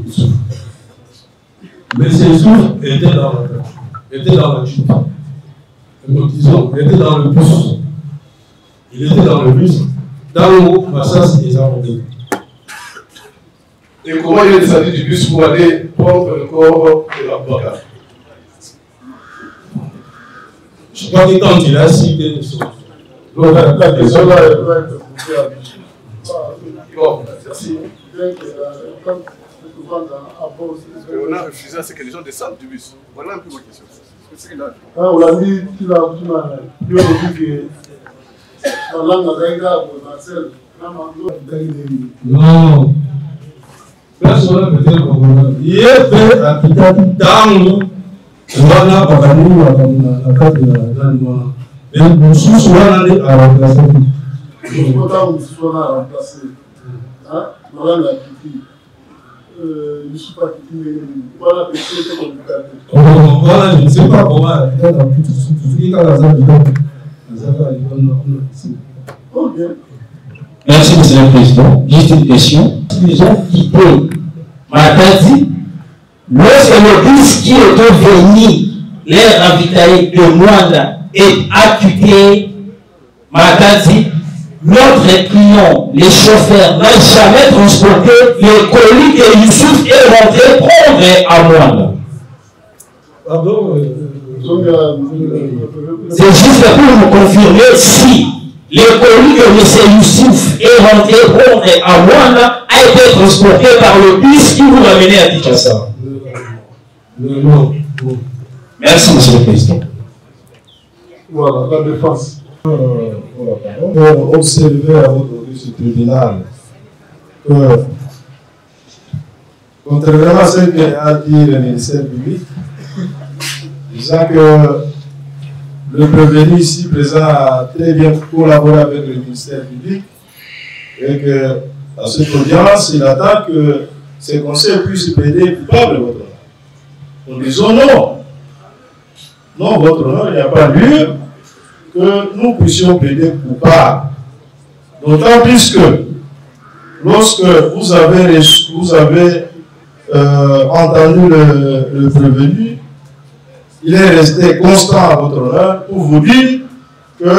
Speaker 3: M. Youssouf était dans la Jeep. Nous disons, il était dans le bus. Il était dans le bus. Dans le mot, Massas et Zarondé.
Speaker 7: Et comment il est descendu du bus pour aller prendre le corps de l'avocat?
Speaker 3: Je crois que quand il a cité son.
Speaker 2: La question là, elle doit être posée à Michel.
Speaker 7: Bon, merci.
Speaker 2: On
Speaker 7: a refusé à ce que les gens descendent du bus. Voilà un peu ma question.
Speaker 2: On l'a dit, tu l'as dit que la langue a Marcel.
Speaker 3: Non. Personne peut dire il est fait à Kitati dans voilà, Bakani, la carte de la loi. Mais nous sommes à remplacer.
Speaker 2: Je ne peux pas remplacer. Voilà, je ne suis pas quitté. Voilà,
Speaker 3: je ne sais pas comment.
Speaker 8: Merci, Monsieur le Président. Juste une question. Ils ont quitté Matadi lorsque le bus qui était venu les ravitailler de Mwanda et a quitté Matadi. Notre client, les chauffeurs, n'a jamais transporté les colis que Youssouf est rentré prendre à Mwanda.
Speaker 3: Pardon,
Speaker 8: c'est juste pour nous confirmer si les colis que M. Youssouf est rentré prendre à Mwanda a été transporté par le bus qui vous ramenait à Kinshasa.
Speaker 3: Non.
Speaker 8: Merci, Monsieur le Président.
Speaker 2: Voilà, la défense.
Speaker 9: Observer à votre ce tribunal que, contrairement à ce qu'a dit le ministère public, disant que le prévenu ici présent a très bien collaboré avec le ministère public et que à cette audience, il attend que ces conseils puissent plaider coupable votre nom. Nous disons non. Non, votre nom, il n'y a pas lieu que nous puissions plaider coupable. D'autant plus que lorsque vous avez entendu le prévenu, il est resté constant à votre honneur pour vous dire que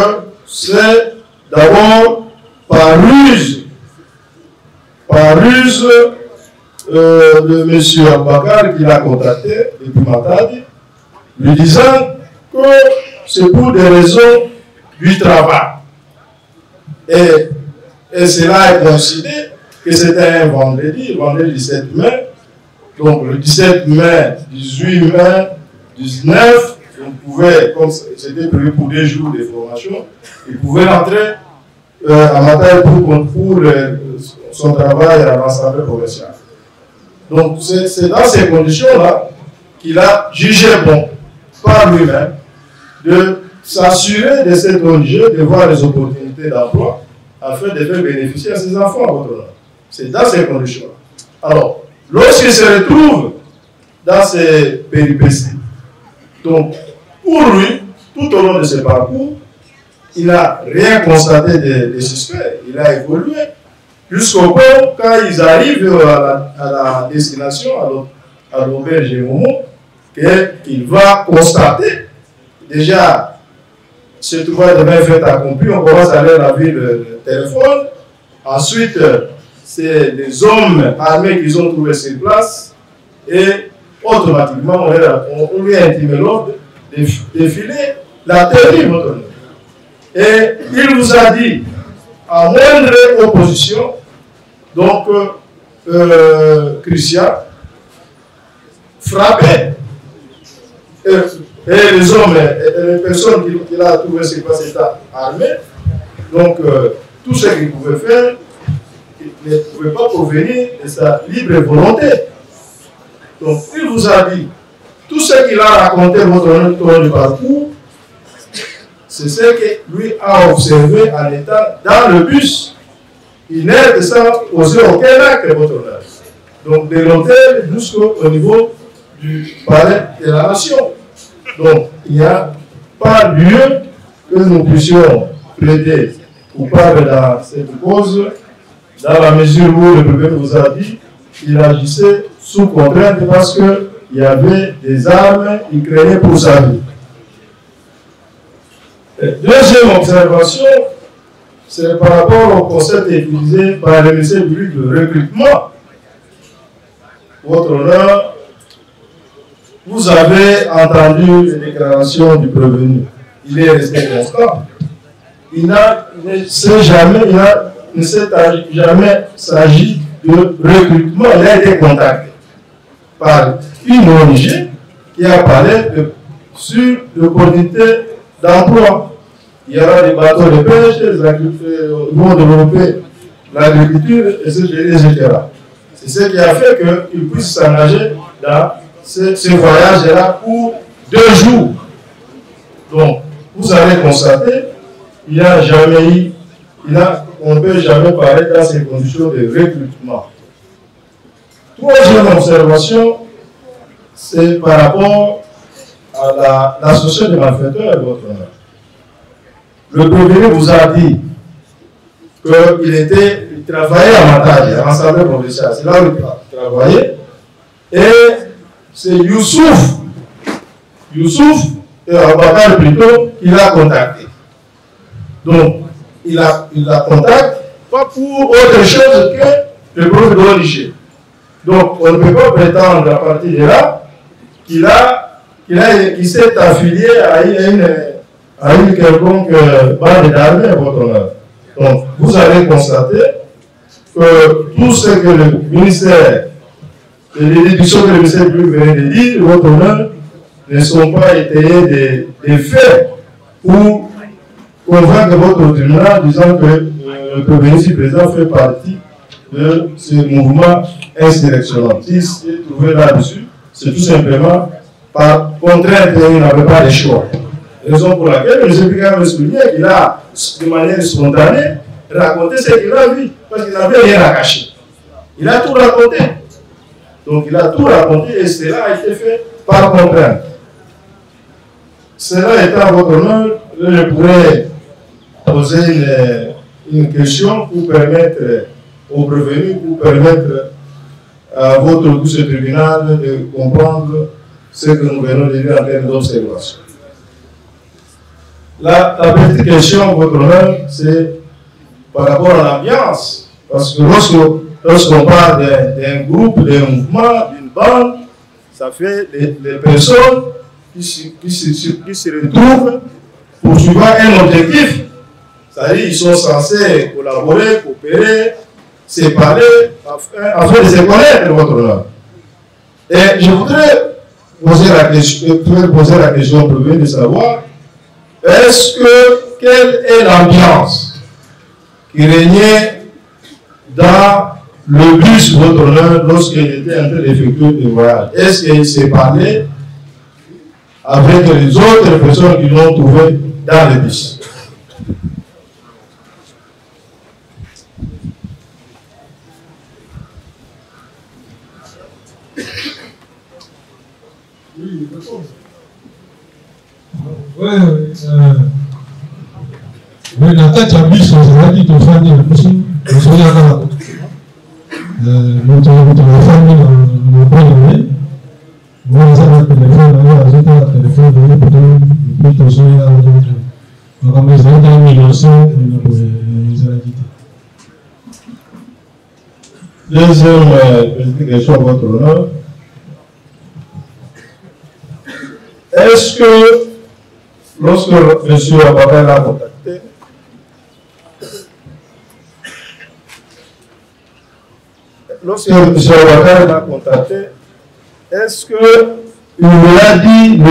Speaker 9: c'est d'abord par ruse de M. Aboubakar qu'il a contacté depuis Matadi, lui disant que c'est pour des raisons du travail. Et cela est considéré que c'était un vendredi 17 mai. Donc le 17 mai, 18 mai, 19, on pouvait, comme c'était prévu pour 2 jours de formation, il pouvait rentrer à Matadi pour son travail à l'Assemblée provinciale. Donc c'est dans ces conditions-là qu'il a jugé bon, par lui-même, de s'assurer de cette ONG, de voir les opportunités d'emploi, afin de faire bénéficier à ses enfants à votre honneur. C'est dans ces conditions-là. Alors, lorsqu'il se retrouve dans ces péripéties, donc pour lui, tout au long de ce parcours, il n'a rien constaté de suspect, il a évolué, jusqu'au point, quand ils arrivent à la destination, à l'auberge de Momo, qu'il va constater, déjà, ce trouvaille devait être accompli, on commence à aller laver le téléphone, ensuite, c'est les hommes armés qui ont trouvé sur place, et automatiquement, on lui a intimé l'ordre de filer la tenue. Et il vous a dit, à moindre opposition, donc Christian, frappé. Et les hommes, et les personnes qu'il a trouvées sur place étaient armées. Donc, tout ce qu'il pouvait faire, il ne pouvait pas provenir de sa libre volonté. Donc, il vous a dit, tout ce qu'il a raconté votre du parcours, c'est ce que lui a observé en étant dans le bus. Il n'est que sans poser aucun acte de votre honneur. Donc, de l'hôtel jusqu'au niveau du palais de la nation. Donc, il n'y a pas lieu que nous puissions plaider coupable dans cette cause, dans la mesure où le préfet vous a dit qu'il agissait sous contrainte parce qu'il y avait des armes, il craignait pour sa vie. Deuxième observation, c'est par rapport au concept utilisé par le ministère public de recrutement. Votre honneur, vous avez entendu les déclarations du prévenu. Il est resté constant. Il ne s'est jamais s'agit de recrutement. Il a été contacté par une ONG qui a parlé sur l'opportunité d'emploi. Il y aura des bateaux de pêche, les agriculteurs vont développer l'agriculture, etc. C'est ce qui a fait qu'ils puissent s'engager dans ce voyage-là pour 2 jours. Donc, vous allez constater, il n'y a jamais eu, on ne peut jamais parler dans ces conditions de recrutement. Troisième observation, c'est par rapport à l'association des malfaiteurs, votre honneur. Le prévenu vous a dit qu'il travaillait à Matadi, à l'Assemblée provinciale. C'est là où il travaillait. Et c'est Youssouf et Aboubakar plutôt, qu'il a contacté. Donc, il a contacté, pas pour autre chose que le prof de l'ONG. Donc, on ne peut pas prétendre à partir de là qu'il s'est affilié à une quelconque bande d'armée à votre honneur. Donc, vous allez constater que tout ce que le ministère, les déductions que le ministère public venait de dire, votre honneur, ne sont pas étayées des faits pour convaincre votre tribunal disant que le prévenu président fait partie de ce mouvement insurrectionnel. S'il est trouvé là-dessus, c'est tout simplement par contrainte, il n'avait pas de choix. Raison pour laquelle le ministre public a souligné qu'il a, de manière spontanée, raconté ce qu'il a vu, parce qu'il n'avait rien à cacher. Il a tout raconté. Donc il a tout raconté et cela a été fait par contrainte. Cela étant à votre honneur, je pourrais poser une question pour permettre aux prévenus, pour permettre à votre bouche tribunal de comprendre ce que nous venons de dire en termes d'observation. La petite question, votre honneur, c'est par rapport à l'ambiance. Parce que lorsqu'on parle d'un groupe, d'un mouvement, d'une bande, ça fait des personnes qui se retrouvent poursuivant un objectif. C'est-à-dire qu'ils sont censés collaborer, coopérer, se parler, afin de se connaître, votre honneur. Et je voudrais poser la question pour de savoir, quelle est l'ambiance qui régnait dans le bus, votre honneur, lorsqu'il était en train d'effectuer le voyage? Est-ce qu'il s'est parlé avec les autres personnes qui l'ont trouvé dans le bus?
Speaker 3: Oui, la tête à bus, on a dit de faire des personnes, on se regarde. Notre famille, on a pas donné. Moi, on a un téléphone, on a un téléphone, on a un téléphone, on a un téléphone,
Speaker 9: deuxième petite question à votre honneur. Est-ce que lorsque M. Ababa l'a contacté, est-ce qu'il lui a dit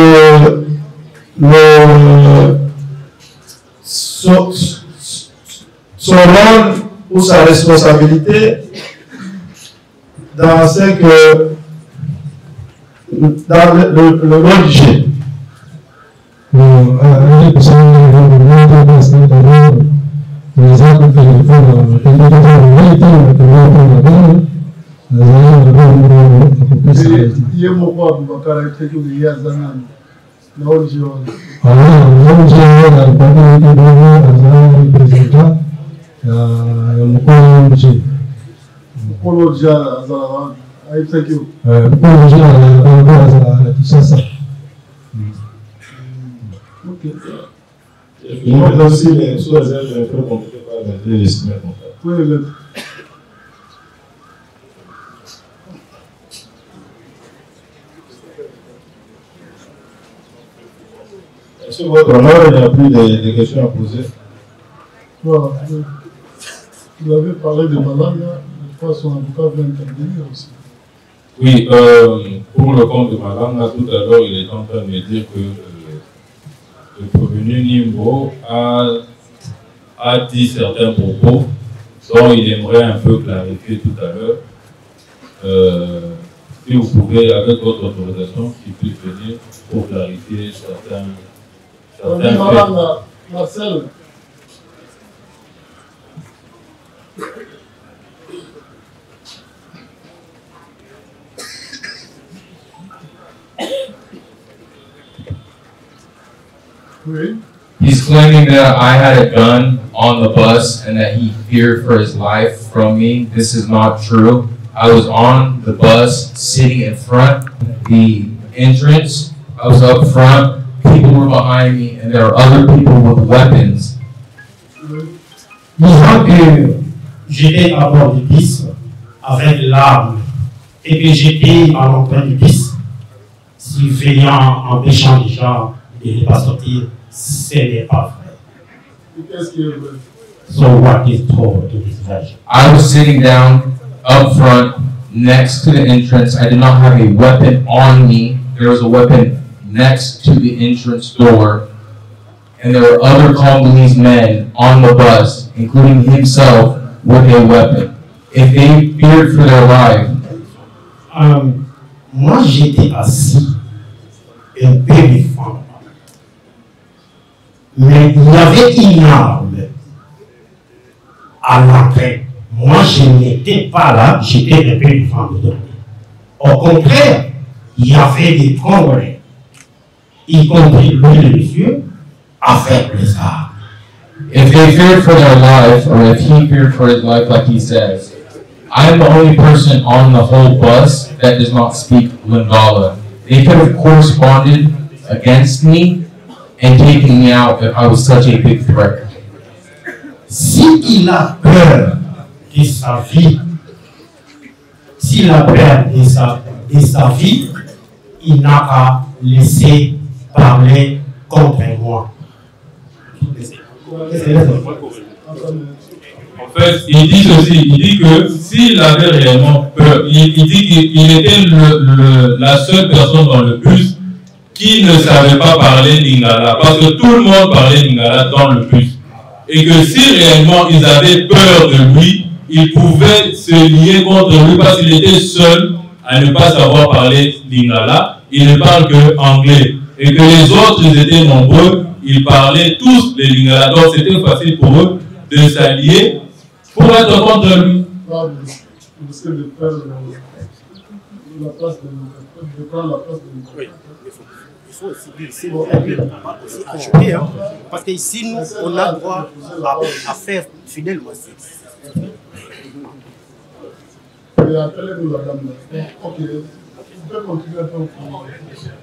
Speaker 9: son rôle ou sa responsabilité dans le rôle du G? Mais aussi, les sous-réserves, je peux compléter par les estimations. Oui, est-ce que votre honneur, il n'y a plus de questions à poser?
Speaker 2: Voilà. Vous avez parlé de Malanga, je crois que son avocat veut intervenir aussi.
Speaker 10: Oui, pour le compte de Malanga, tout à l'heure, il est en train de me dire que le prévenu Nimbo a dit certains propos dont il aimerait un peu clarifier tout à l'heure. Si vous pouvez, avec votre autorisation, qu'il puisse venir pour clarifier certains faits.
Speaker 2: Marcel.
Speaker 11: He's claiming that I had a gun on the bus and that he feared for his life from me. This is not true. I was on the bus, sitting in front the entrance. I was up front. People were behind me, and there are other people with weapons.
Speaker 8: Disons que j'étais à bord du bus avec l'arme et que j'étais à l'entrée du bus, surveillant, empêchant les gens de ne pas sortir. Ce n'est pas vrai.
Speaker 2: Qu'est-ce qui est vrai?
Speaker 8: So what is told to this version?
Speaker 11: I was sitting down up front next to the entrance. I did not have a weapon on me. There was a weapon next to the entrance door. And there were other Congolese men on the bus, including himself, with a weapon. If they feared for their life.
Speaker 8: Moi, j'étais assis, un peu défendu. Mais il y avait une arme à l'entrée. Moi, je n'étais pas là, j'étais un peu défendu. Au contraire, il y avait des Congolais, y compris lui, le monsieur, avec les armes.
Speaker 11: If they feared for their life, or if he feared for his life, like he says, I am the only person on the whole bus that does not speak Lingala. They could have corresponded against me and taken me out if I was such a big threat.
Speaker 12: S'il a peur de sa vie, s'il a peur de sa vie, il n'a qu'à laisser parler contre moi.
Speaker 10: En fait, il dit ceci, il dit que s'il avait réellement peur, il dit qu'il était la seule personne dans le bus qui ne savait pas parler lingala, parce que tout le monde parlait lingala dans le bus. Et que si réellement ils avaient peur de lui, ils pouvaient se lier contre lui parce qu'il était seul à ne pas savoir parler lingala. Il ne parle que anglais. Et que les autres, ils étaient nombreux, ils parlaient tous les lingala. Donc c'était facile pour eux de s'allier pour être contre lui.
Speaker 13: Il faut aussi dire, c'est aussi ajouter, hein, parce qu'ici, nous, on a droit à faire fidèlement.
Speaker 2: Appelez-nous la dame. Ok, vous pouvez continuer à faire.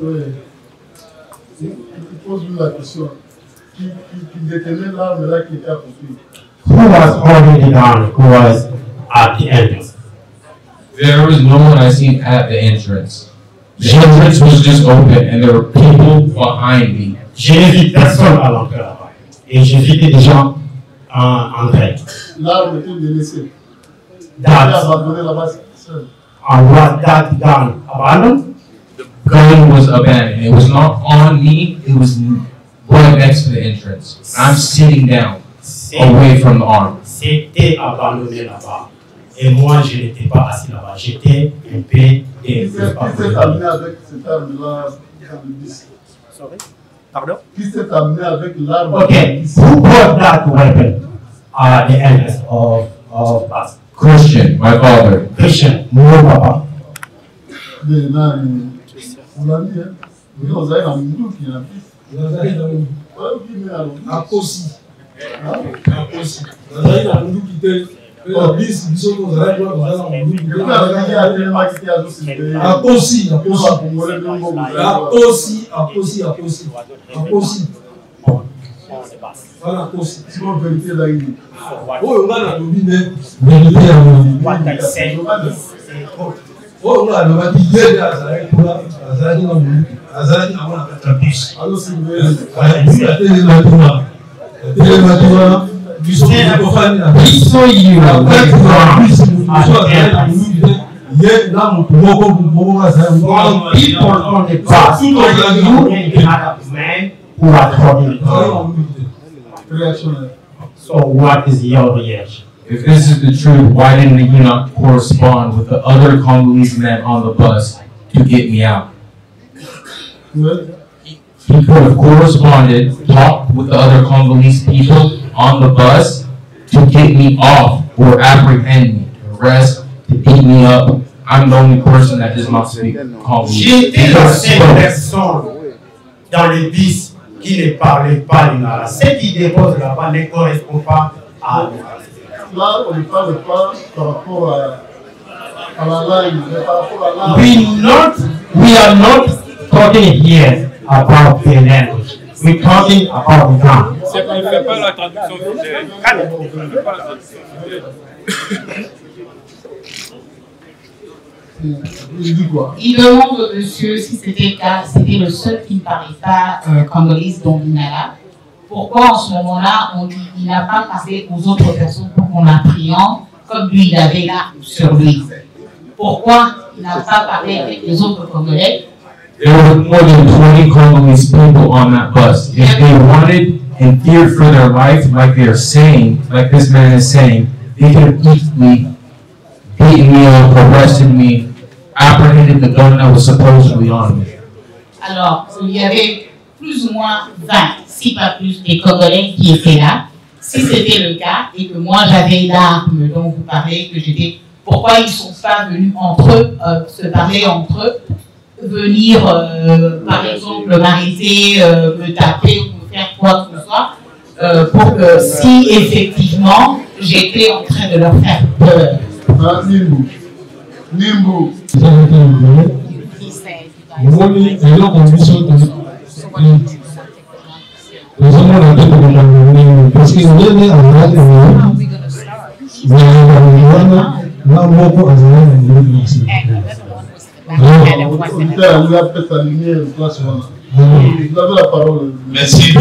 Speaker 2: Oui. Il pose-lui la question. Qui détenait l'arme là qui était à poursuivre?
Speaker 12: Who was holding the gun? Who was at the entrance?
Speaker 11: There was no one I seen at the entrance. The entrance was just open and there were people behind me.
Speaker 12: Je n'ai vu personne à l'entrée là-bas. Et j'ai vu des gens entrer.
Speaker 2: L'arme était délaissée.
Speaker 12: Abandonné là-bas seul. And was that gun abandoned?
Speaker 11: The gun was abandoned. It was not on me, it was right next to the entrance. I'm sitting down, away from the arm.
Speaker 12: C'était abandonné là-bas. Et moi, je n'étais pas assis là-bas. J'étais un peu
Speaker 2: Qui s'est amené avec cette arme-là dans le bus?
Speaker 13: Pardon?
Speaker 2: Qui s'est amené avec l'arme?
Speaker 12: Okay, who brought that weapon at the entrance of us?
Speaker 11: Christian, my father.
Speaker 12: Christian, mon papa.
Speaker 2: Mais là, on l'a dit, hein? Vous avez un mou qui a pris. Vous avez un mou.
Speaker 1: À Kossi. À Kossi. Vous avez un mou qui était. La bis, biso nous allons voir dans un mou. À Kossi, à Kossi. À Kossi. Voilà, Kossi.
Speaker 2: C'est mon vérité là.
Speaker 1: Oh, on a le vérité. Vérité à mon. Oh, on a le vérité à Azari pour la Azari dans le. Azari à mon attrapus. Alors c'est la télématura. La télématura. Du son de profane.
Speaker 12: Ils sont you. People on the bus. You and other men who are holding the So what is your reaction?
Speaker 11: If this is the truth, why didn't you not correspond with the other Congolese men on the bus to get me out? He could have corresponded, talked with the other Congolese people on the bus to get me off or apprehend me, to arrest, to beat me up. I'm the only person that does not speak Congolese.
Speaker 12: J'étais la seule personne dans le bus qui ne parlait pas lingala. Ce qui dépose là-bas ne correspond pas à
Speaker 2: là, on ne parle pas par rapport à la langue, mais par rapport à l'art.
Speaker 12: We are not talking here about the language. We're talking about the gun.
Speaker 1: On ne fait pas la traduction
Speaker 14: Il demande au monsieur si c'était le cas, c'était le seul qui ne parlait pas congolais dont Lingala. Pourquoi en ce moment-là, il n'a pas parlé aux autres personnes pour qu'on appréhende comme lui, il avait là sur lui? Pourquoi il n'a pas parlé avec les autres Congolais?
Speaker 11: There were more than 20 Congolese people on that bus. If they wanted and feared for their life, like they're saying, like this man is saying, they could have easily beaten me up, arrested me, apprehended the gun that was supposedly on me.
Speaker 14: Alors, il y avait plus ou moins 20, si pas plus, des Congolais qui étaient là. Si c'était le cas et que moi j'avais l'arme dont vous parlez, que j'étais, pourquoi ils ne sont pas venus entre eux, se parler entre eux, venir par exemple m'arrêter, me taper ou me faire quoi que ce soit? pour que si effectivement j'étais en train de leur faire peur.
Speaker 2: Nimbu.
Speaker 4: Merci.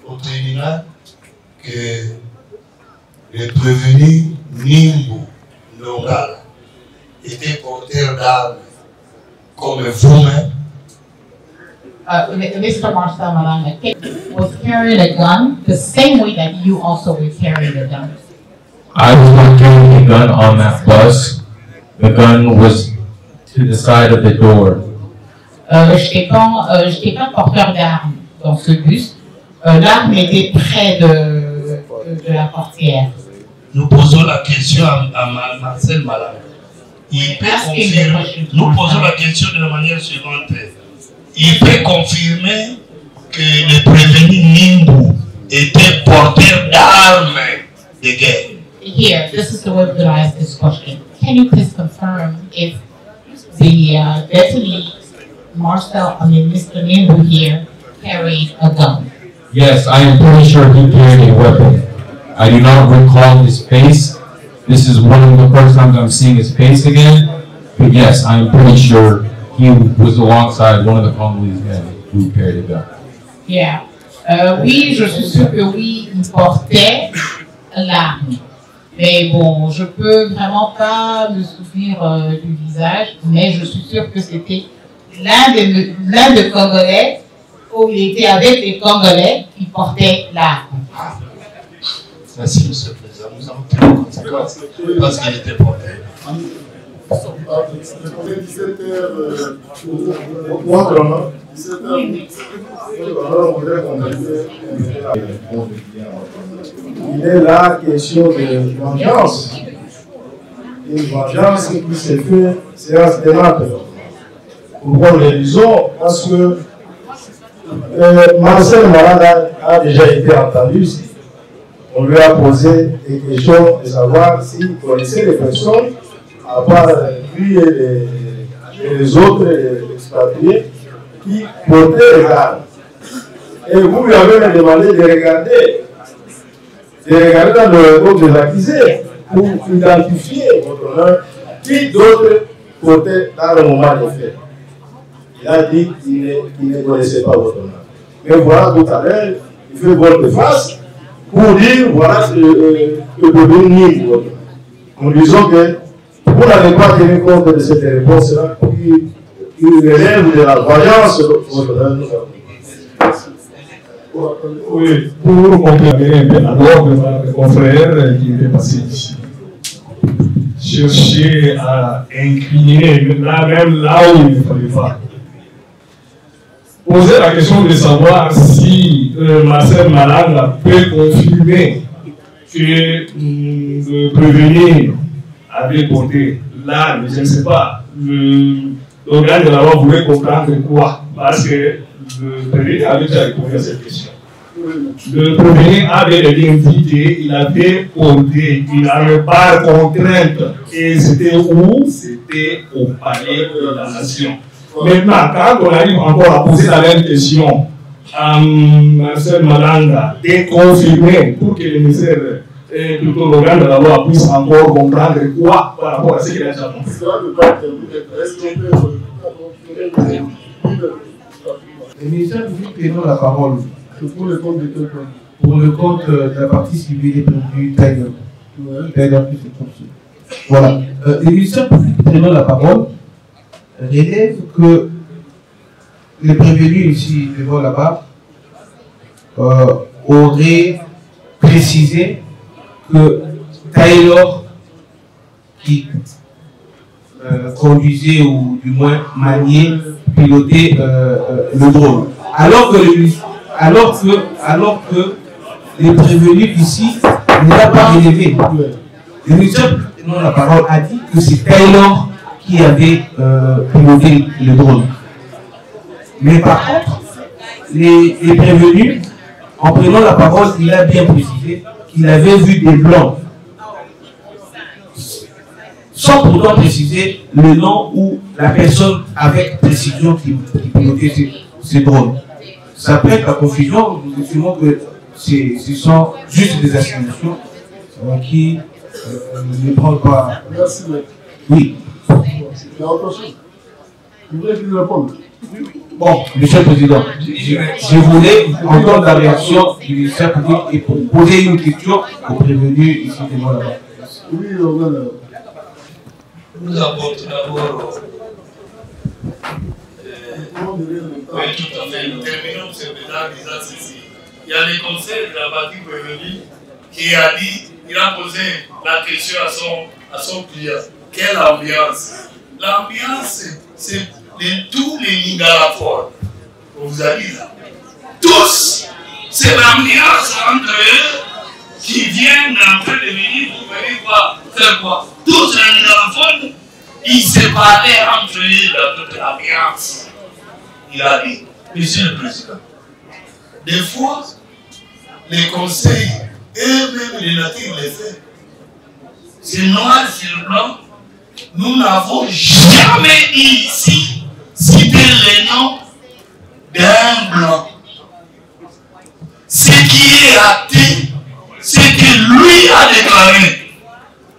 Speaker 4: Obtenir que le prévenu Nimbu Nongala était porteur d'armes comme vous-même.
Speaker 14: Mr. Marcel Malanga was carrying a gun the same way that you also were carrying a gun.
Speaker 11: I was not carrying a gun on that bus. The gun was to the side of the door.
Speaker 14: Je n'étais pas porteur d'armes dans ce bus. L'arme était près de la portière.
Speaker 4: Nous posons la question à Marcel Malanga. Il peut confirmer. Nous posons la question de la manière suivante. Il peut confirmer que le prévenu Nimbu était porteur d'armes de guerre.
Speaker 14: Here, this is the way we're going to ask this question. Can you please confirm if the deputy Mr. Nimbu here carried a gun?
Speaker 11: Yes, I am pretty sure he carried a weapon. I do not recall his face. This is one of the first times I'm seeing his face again. But yes, I am pretty sure he was alongside one of the Congolese men who carried a gun.
Speaker 14: Yeah. Oui, je suis sûr que oui, il portait l'arme. Mais bon, je peux vraiment pas me souvenir du visage, mais je suis sûr que c'était l'un des Congolais, où il était avec les Congolais qui portaient l'arme.
Speaker 4: Merci, Monsieur le Président. Nous avons pris les conséquences parce qu'il était porté.
Speaker 9: Il est la question de vengeance. Une vengeance qui s'est fait séance tenante. Pourquoi nous le disons? Parce que Marcel Malanga a déjà été entendu ici. On lui a posé des questions de savoir s'il connaissait les personnes, à part lui et les autres expatriés, qui portaient les armes. Et vous lui avez demandé de regarder dans le code des accusés pour identifier votre nom, qui d'autres portaient dans le moment des faits. Il a dit qu'il ne connaissait pas votre nom. Mais voilà, tout à l'heure, il fait volte face pour dire, voilà ce que devient Nimbu. Nous disons que vous n'avez pas tenu compte de cette réponse-là qui relève de la voyance de votre nom.
Speaker 3: Oui, pour compléter un peu alors que mon confrère qui était passé ici chercher à incliner même là où il ne fallait pas. Poser la question de savoir si Marcel Malanga peut confirmer que le prévenu avait porté l'arme, je ne sais pas. L'organe de la loi voulait comprendre quoi, parce que le prévenu avait déjà répondu à cette question. Le prévenu avait l'identité, il avait porté une arme par contrainte. Et c'était où? C'était au palais de la nation. Maintenant, quand on arrive encore à poser la même question à Marcel Malanga, de confirmer pour que le ministère, plutôt l'organe de la loi, puisse encore comprendre quoi par rapport à ce qu'il a déjà compris.
Speaker 7: Le ministère public prend la parole. Pour le compte de quel point? Pour le compte de la partie civile et du Tiger. Voilà. Le ministère public prenant la parole relève que les prévenus ici devant là-bas auraient précisé que Taylor qui conduisait ou du moins maniait, pilotait le drone. Alors que les prévenus ici ne l'a pas relevé. Le ministère prenant la parole a dit que c'est Taylor qui avait piloté le drone. Mais par contre,
Speaker 8: les prévenus, en prenant la parole, il a bien précisé qu'il avait vu des blancs. Sans pourtant préciser le nom ou la personne avec précision qui pilotait ces drones. Ça prête la confusion, nous estimons que ce sont juste des assignations qui ne prennent pas.
Speaker 2: Merci.
Speaker 8: Oui.
Speaker 2: Il y a autre chose. Vous voulez qu'il réponde?
Speaker 8: Bon, Monsieur le Président, je voulais entendre la réaction du ministère public et pour poser une question aux prévenus ici de moi là-bas.
Speaker 2: Oui, on a
Speaker 4: Nous avons tout d'abord. Oui, tout à fait. Nous terminons ce débat disant ceci. Il y a le conseil de la partie prévenue qui a dit, il a posé la question à son client. Quelle ambiance? L'ambiance, c'est de tous les Nigarafords. On vous a dit là. Tous, c'est l'ambiance entre eux qui viennent en train de venir pour venir voir, faire quoi? Tous les Nigarafords, ils se parlaient entre eux dans toute l'ambiance. Il a dit, Monsieur le Président, des fois, les conseils, eux-mêmes, les natifs les font. C'est noir sur blanc. Nous n'avons jamais ici cité les noms d'un blanc. Ce qui est acté, c'est que lui a déclaré.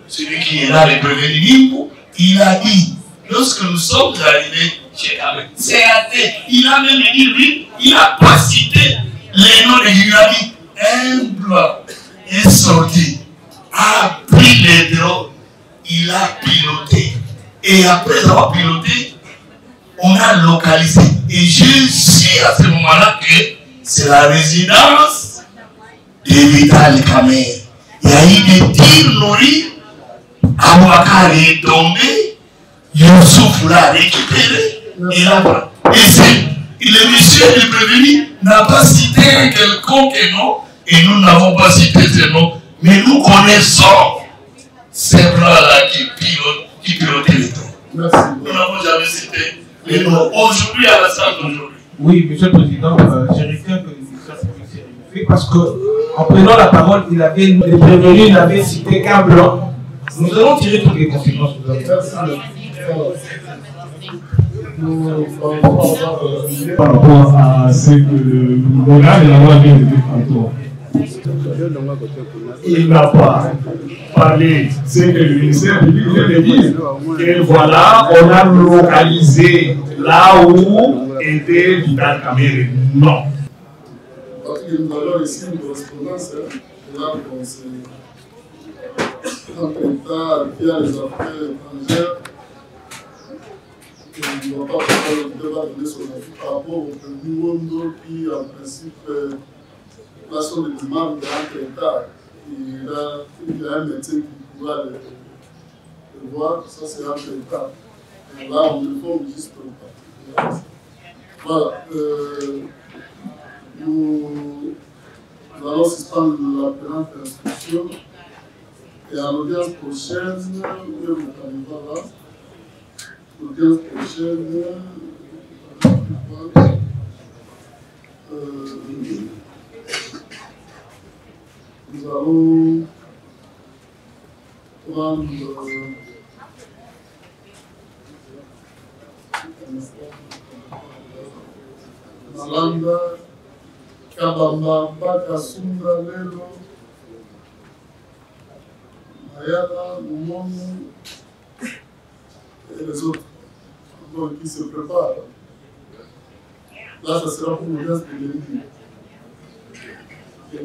Speaker 4: Celui qui est là, le prévenu Nimbo, il a dit, lorsque nous sommes arrivés chez Kabé, c'est acté. Il a même dit, lui, il n'a pas cité les noms de Yugami. Un blanc est sorti, a pris les drogues, il a piloté. Et après avoir piloté, on a localisé. Et je suis à ce moment-là que c'est la résidence de Vital Kamer. Il y a eu des tirs nourris, Abouakar est tombé, Youssouf l'a récupéré, et là, et c'est le monsieur le prévenu n'a pas cité un quelconque nom, et nous n'avons pas cité ce nom, mais nous connaissons ces bras-là qui pilotaient les temps.
Speaker 2: Merci.
Speaker 4: Nous n'avons jamais cité les noms. Aujourd'hui, à la salle d'aujourd'hui.
Speaker 8: Oui, Monsieur le Président, je retiens que le ministère public s'est fait parce qu'en prenant la parole, il avait, les prévenus, il n'avait cité qu'un blanc. Nous allons tirer toutes les conséquences.
Speaker 9: Par rapport à ce que le gouvernement de la loi vient de dire tantôt. Il n'a pas parlé, c'est que le ministère public vient de dire que voilà, on a localisé là où était Vital Kamer. Non.
Speaker 2: Parce que nous avons ici une correspondance, là on s'est entre l'État via les affaires étrangères. Il ne va pas faire le débat donner son avis par rapport au Mondo qui, en principe, là sont des demandes entre l'État. Il a un médecin qui pourra le voir, ça c'est entre l'État. Là, on le forme juste pas. Voilà. Nous allons suspendre la présente instruction. Et à l'audience prochaine, où est le candidat là? L'audience prochaine, nous allons prendre Malanda, Kabamba, Bakasunda, Lelo, Ayala, Moumou et les autres. Donc, qui se préparent. Là, ça sera pour l'audience de l'ennemi. Et à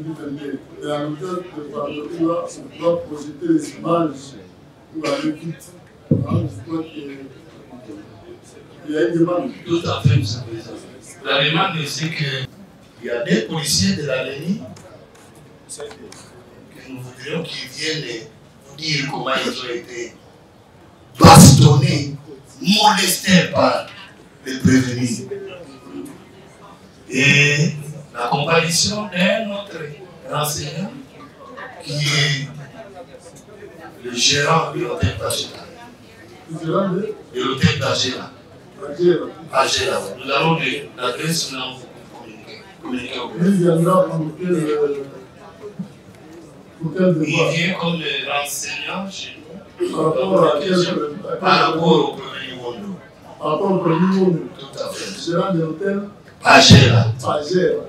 Speaker 2: l'audience de Paris, là, on doit projeter les images pour aller vite. Je crois qu'il y a une demande.
Speaker 4: Tout à fait, M. le Président. La demande, c'est qu'il y a des policiers de la LENI que nous voudrions qu'ils viennent nous dire comment ils ont été bastonnés, molestés par les prévenus. Et la comparaison d'un autre enseignant qui est le gérant de l'hôtel d'Agéla. De l'hôtel d'Agéla. Agéla. Nous avons l'adresse, nous allons vous communiquer.
Speaker 2: Il viendra pour quel
Speaker 4: Il vient comme enseignant chez nous.
Speaker 2: Par rapport à quel
Speaker 4: Par rapport au premier monde.
Speaker 2: Par rapport au premier monde.
Speaker 4: Tout à fait.
Speaker 2: Gérant de l'hôtel.
Speaker 4: Pagera.
Speaker 2: Pagera.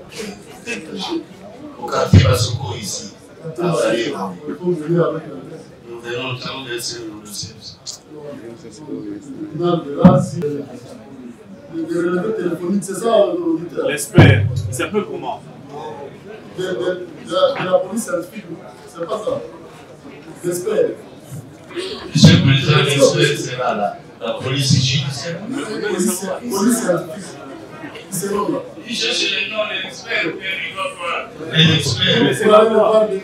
Speaker 4: Au quartier Basoko ici.
Speaker 2: Il faut venir avec le
Speaker 4: nous venons le temps de laisser le dossier.
Speaker 2: Le téléphonique, c'est ça l'auditeur?
Speaker 1: L'espère. C'est un peu comment?
Speaker 2: De la police scientifique, c'est pas ça. J'espère.
Speaker 4: Monsieur le Président, l'expert sera là. La police judiciaire.
Speaker 2: Police scientifique. C'est là.
Speaker 4: Il cherche les noms des experts, mais il va pas. Les experts.
Speaker 2: Mais c'est là où on parle de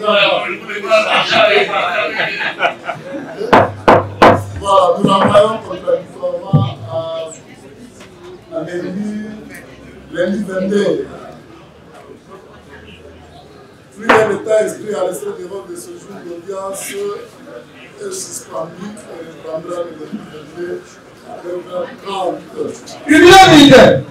Speaker 2: voilà, nous l'envoyons contradictoirement à lundi 22. Plus d'un état inscrit à l'extrait de vote de ce jour d'audience est suspendu et reprendra le lundi 22 à 9h30.
Speaker 8: Une minute.